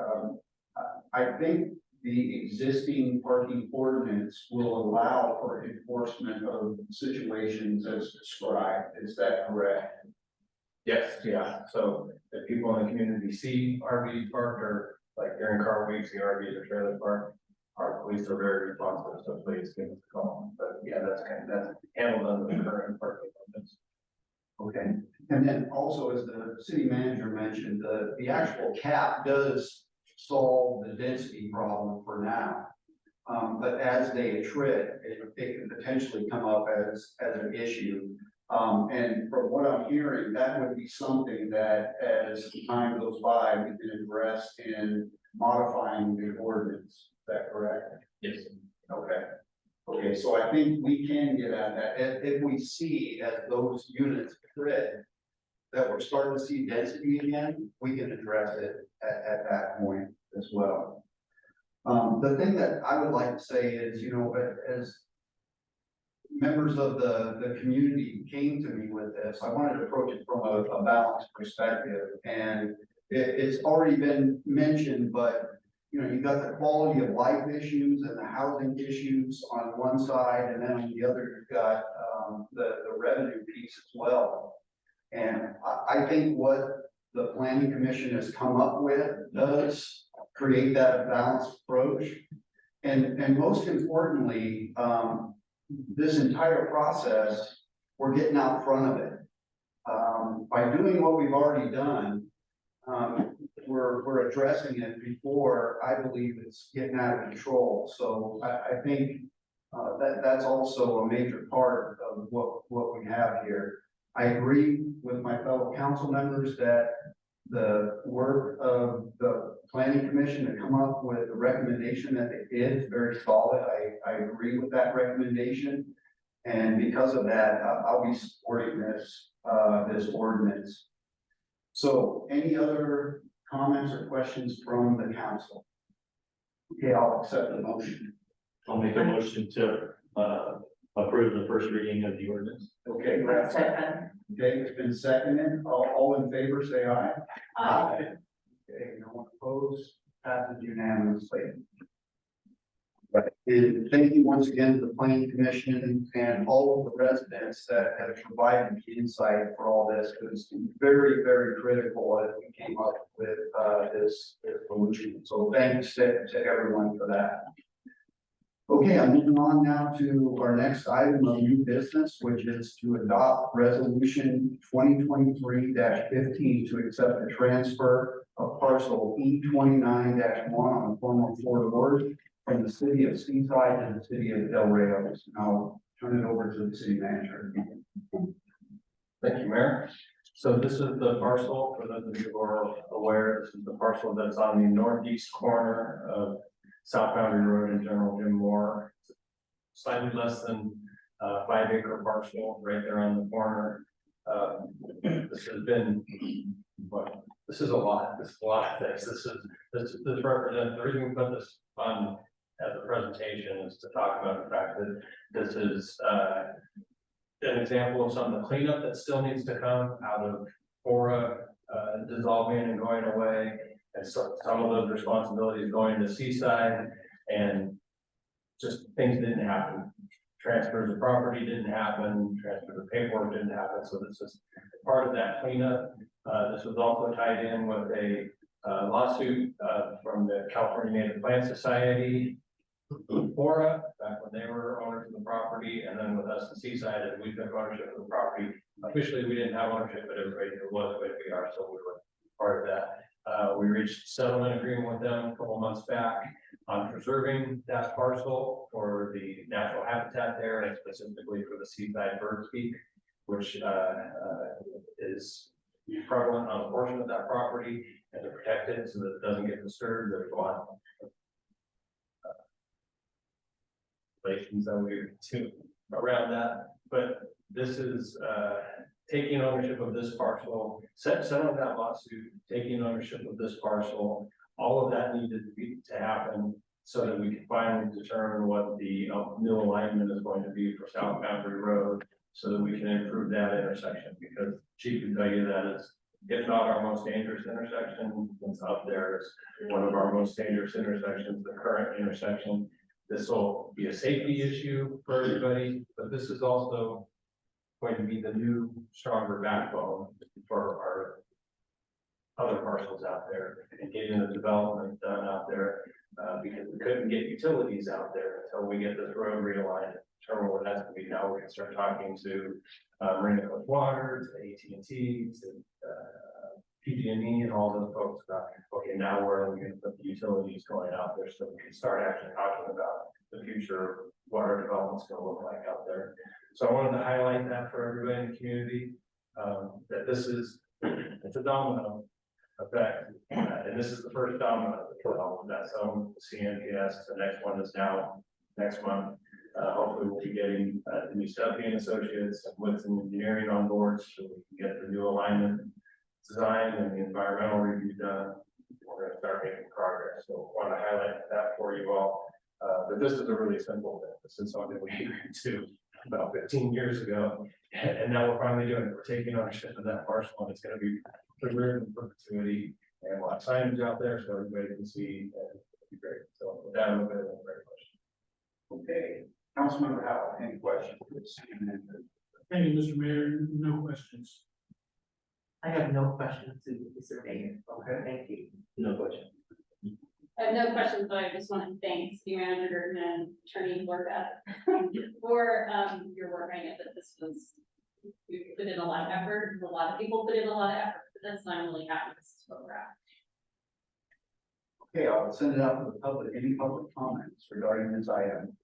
I think the existing parking ordinance will allow for enforcement of situations as described. Is that correct? Yes, yeah, so if people in the community see RVs parked or like during car weeks, the RVs are trailer parked, our police are very responsive, so please give us a call. But yeah, that's handled under the current parking ordinance. Okay, and then also as the city manager mentioned, the actual cap does solve the density problem for now. But as they attrit, it can potentially come up as an issue. And from what I'm hearing, that would be something that as time goes by, we can address in modifying the ordinance. Is that correct? Yes. Okay. Okay, so I think we can get at that. If we see as those units attrit, that we're starting to see density again, we can address it at that point as well. The thing that I would like to say is, as members of the community came to me with this, I wanted to approach it from a balanced perspective. And it's already been mentioned, but you know, you got the quality of life issues and the housing issues on one side, and then on the other, you've got the revenue piece as well. And I think what the planning commission has come up with does create that balanced approach. And most importantly, this entire process, we're getting out front of it. By doing what we've already done, we're addressing it before I believe it's getting out of control. So I think that's also a major part of what we have here. I agree with my fellow council members that the work of the planning commission to come up with the recommendation that they did is very solid. I agree with that recommendation. And because of that, I'll be supporting this ordinance. So any other comments or questions from the council? Okay, I'll accept the motion. I'll make a motion to approve the first reading of the ordinance. Okay, Second. okay, it's been seconded. All in favor, say aye. Aye. Okay, no one opposed, passes unanimously. And thank you once again to the planning commission and all of the residents that have provided the insight for all this. It was very, very critical as we came up with this solution. So thanks to everyone for that. Okay, I'm moving on now to our next item of new business, which is to adopt resolution 2023-15 to accept the transfer of parcel E29-1 on the former Fort Ord from the city of Seaside to the city of Del Rio. I'll turn it over to the city manager. Thank you, Mayor. So this is the parcel, for those of you who are aware, this is the parcel that's on the northeast corner of South Boundary Road and General Jim Moore. Slightly less than 5 acre parcel right there on the corner. This has been, but this is a lot. This is a lot of things. This represents, the reason we put this on as a presentation is to talk about the fact that this is an example of some of the cleanup that still needs to come out of Fora dissolving and going away. And so some of those responsibilities going to Seaside, and just things didn't happen. Transfers of property didn't happen, transfers of paperwork didn't happen. So this is part of that cleanup. This was also tied in with a lawsuit from the California Native Plant Society, Fora, back when they were owners of the property, and then with us in Seaside, as we took ownership of the property. Officially, we didn't have ownership, but everybody knew it was going to be ours, so we were part of that. We reached settlement agreement with them a couple months back on preserving that parcel for the natural habitat there, and specifically for the Seaside bird speak, which is prevalent on a portion of that property, and to protect it so that it doesn't get disturbed. There's a lot of relations that we do around that, but this is taking ownership of this parcel, settling that lawsuit, taking ownership of this parcel. All of that needed to happen so that we could finally determine what the new alignment is going to be for South Boundary Road, so that we can improve that intersection, because Chief can tell you that is, if not our most dangerous intersection, it's up there. It's one of our most dangerous intersections, the current intersection. This will be a safety issue for everybody, but this is also going to be the new, stronger backbone for our other parcels out there, and getting the development done out there, because we couldn't get utilities out there until we get this road realigned, determine what that's going to be. Now we can start talking to Marina Coast Water, to AT&T, to PG&E, and all those folks about, okay, now where are we going to put the utilities going out there, so we can start actually talking about the future, what our development's going to look like out there. So I wanted to highlight that for everybody in the community, that this is, it's a domino effect, and this is the first domino that's on the CNPS. The next one is now next month. Hopefully we'll be getting the new Steffi and Associates and Woodson Engineering on board, so we can get the new alignment design and the environmental review done. We're going to start making progress. So I want to highlight that for you all. But this is a really simple thing. This is something we can do about 15 years ago. And now we're finally doing it. We're taking ownership of that parcel, and it's gonna be preserved in perpetuity. And we'll have signage out there so everybody can see, and it'll be great. So with that, I'm going to very much. Okay, Councilmember Howell, any questions? Thank you, Mr. Mayor. No questions. I have no questions to Mr. Mayor. Okay. Thank you. No question. I have no questions, but I just want to thank City Manager and Attorney Lorca for your work. I know that this was, you put in a lot of effort, a lot of people put in a lot of effort, but that's not really happy. This is what we're at. Okay, I'll send it out to the public. Any public comments regarding this item?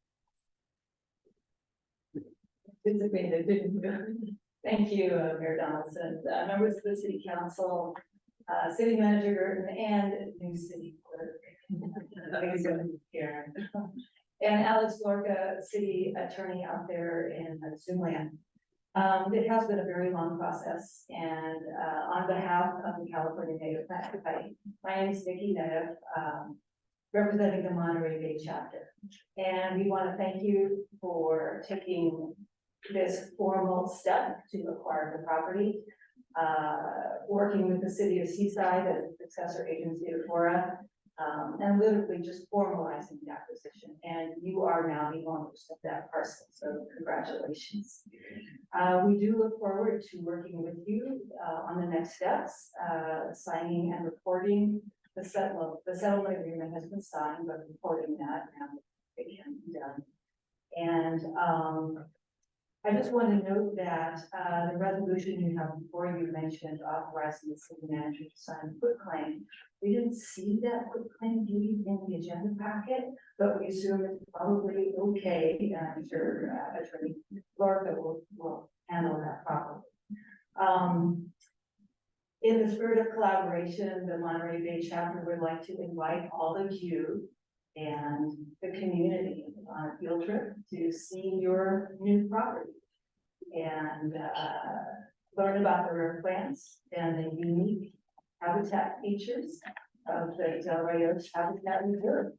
Thank you, Mayor Donaldson, members of the city council, city manager Burton, and new city clerk. Karen. And Alex Lorca, city attorney out there in Zoomland. It has been a very long process, and on behalf of the California Native Society, my name is Vicki Neff, representing the Monterey Bay chapter. And we want to thank you for taking this formal step to acquire the property, working with the city of Seaside as a successor agency of Fora, and literally just formalizing the acquisition. And you are now the owners of that parcel, so congratulations. We do look forward to working with you on the next steps, signing and reporting the settlement agreement has been signed, but reporting that now it can be done. And I just want to note that the resolution you have before you mentioned authorizing the city manager to sign quit claim. We didn't see that quit claim deed in the agenda packet, but we assume it's probably okay. I'm sure Attorney Lorca will handle that properly. In the spirit of collaboration, the Monterey Bay chapter would like to invite all of you and the community on a field trip to see your new property and learn about the rare plants and the unique habitat features of the Del Reyes Habitat Reserve.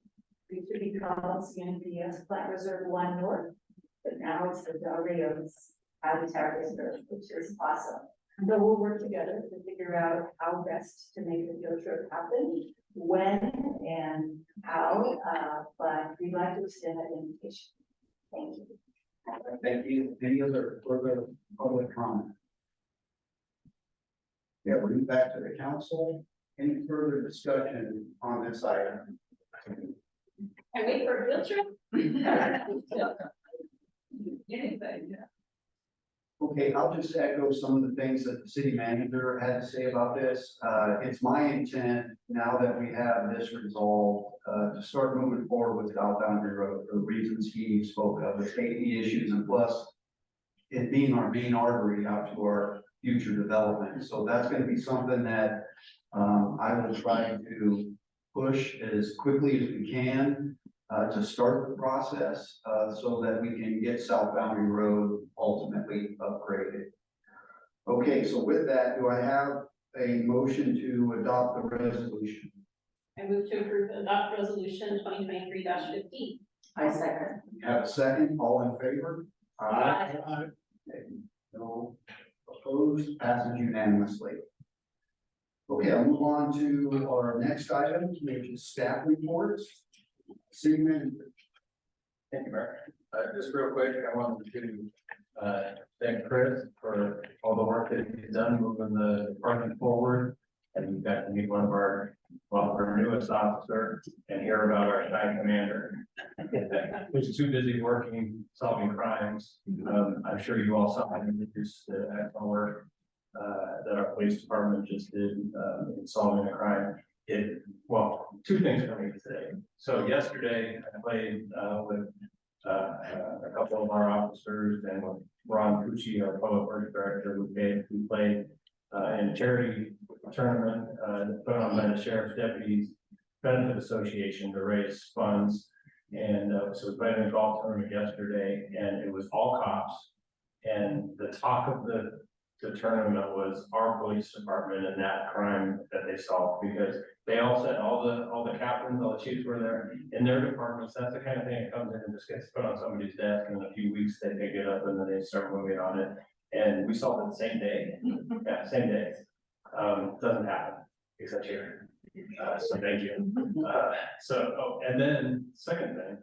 It used to be called CNPS Plant Reserve 1 North, but now it's the Del Reyes Habitat Reserve, which is awesome. So we'll work together to figure out how best to make the field trip happen, when and how, but we'd like to extend that invitation. Thank you. Thank you. Any other further public comment? Yeah, we're back to the council. Any further discussion on this item? I wait for a field trip. Anything, Okay, I'll just echo some of the things that the city manager had to say about this. It's my intent, now that we have this resolved, to start moving forward with South Boundary Road for the reasons he spoke of, the safety issues, and plus it being our main artery out to our future development. So that's gonna be something that I will try to push as quickly as we can to start the process so that we can get South Boundary Road ultimately upgraded. Okay, so with that, do I have a motion to adopt the resolution? I move to approve and adopt resolution 2023-15. I second. Have a second, all in favor? Aye. Okay, no opposed, passes unanimously. Okay, I'll move on to our next item, which is staff reports. City manager. Thank you, Mayor. Just real quick, I wanted to thank Chris for all the work that he's done moving the department forward. And we got to meet one of our newest officer and hear about our shy commander, who's too busy working, solving crimes. I'm sure you all saw him introduce the excellent work that our police department just did in solving a crime. Well, two things for me today. So yesterday I played with a couple of our officers and with Ron Pucci, our public works director, who played in a charity tournament put on by the Sheriff's Deputies Benefit Association to raise funds. And so we played in a golf tournament yesterday, and it was all cops. And the talk of the tournament was our police department and that crime that they solved, because They all said, all the captains, all the chiefs were there in their departments. That's the kind of thing that comes in and just gets put on somebody's desk, and in a few weeks they pick it up and then they start moving on it. And we solved it the same day. Yeah, same day. Doesn't happen, except here. So thank you. And then second thing,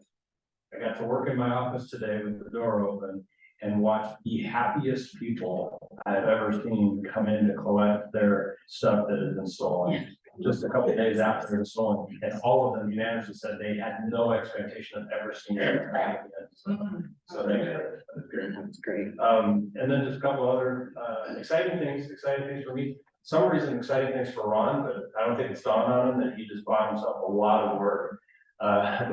I got to work in my office today with the door open and watch the happiest people I've ever seen come in to collect their stuff that has been stolen. Just a couple of days after it was stolen, and all of them unanimously said they had no expectation of ever seeing it again. So they did. That's great. And then just a couple other exciting things for me. Some reason exciting things for Ron, but I don't think it's dawned on him that he just bought himself a lot of work. But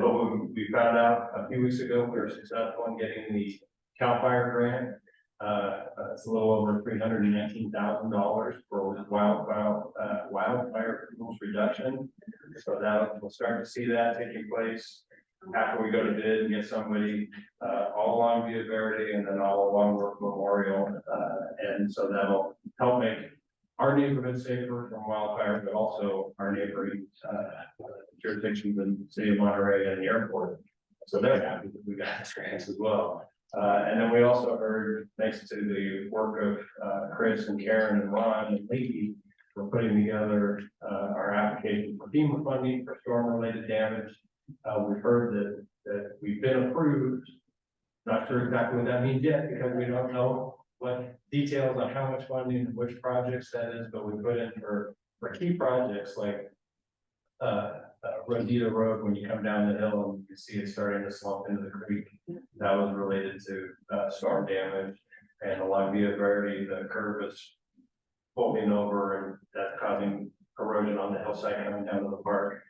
we found out a few weeks ago, we were successful in getting the CAL FIRE grant. It's a little over $319,000 for wildfire fuels reduction. So that we'll start to see that taking place after we go to bid and get somebody all along Via Verde and then all along Work Memorial. And so that'll help make our neighborhood safer from wildfire, but also our neighboring jurisdictions in the city of Monterey and the airport. So they're happy that we got this grant as well. And then we also heard, thanks to the work of Chris and Karen and Ron and Leaky, we're putting together our application for FEMA funding for storm-related damage. We've heard that we've been approved. Not sure exactly what that means yet, because we don't know what details on how much funding and which projects that is, but we put in for key projects like Rosita Road, when you come down the hill and you see it starting to slump into the creek. That was related to storm damage. And along Via Verde, the curve is folding over and that's causing erosion on the hillside coming down to the park.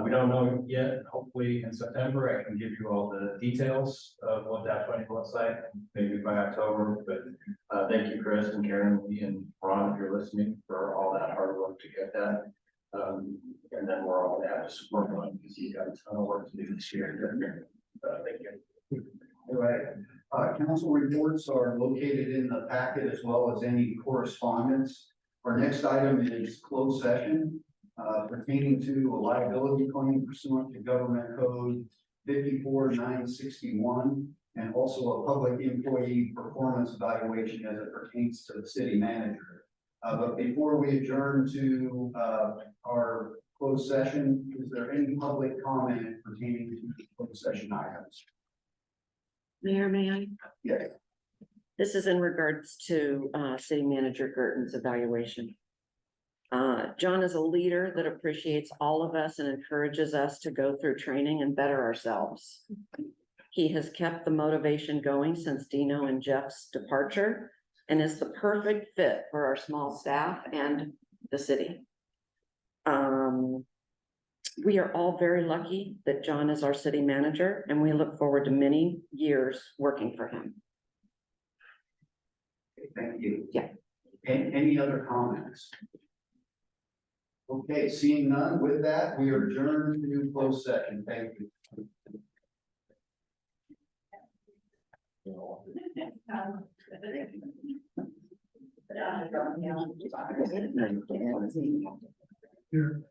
We don't know yet. Hopefully in September, I can give you all the details of what that funding looks like, maybe by October. But thank you, Chris and Karen and Ron, if you're listening, for all that hard work to get that. And then we're all gonna have to support one because you got a ton of work to do this year. Thank you. All right, council reports are located in the packet as well as any correspondence. Our next item is closed session pertaining to a liability claim pursuant to Government Code 54-961 and also a public employee performance evaluation as it pertains to the city manager. But before we adjourn to our closed session, is there any public comment pertaining to the closed session items? Mayor, may I? Yes. This is in regards to City Manager Gerton's evaluation. John is a leader that appreciates all of us and encourages us to go through training and better ourselves. He has kept the motivation going since Dino and Jeff's departure and is the perfect fit for our small staff and the city. We are all very lucky that John is our city manager, and we look forward to many years working for him. Thank you. Yeah. Any other comments? Okay, seeing none, with that, we are adjourned to closed session. Thank you. Here.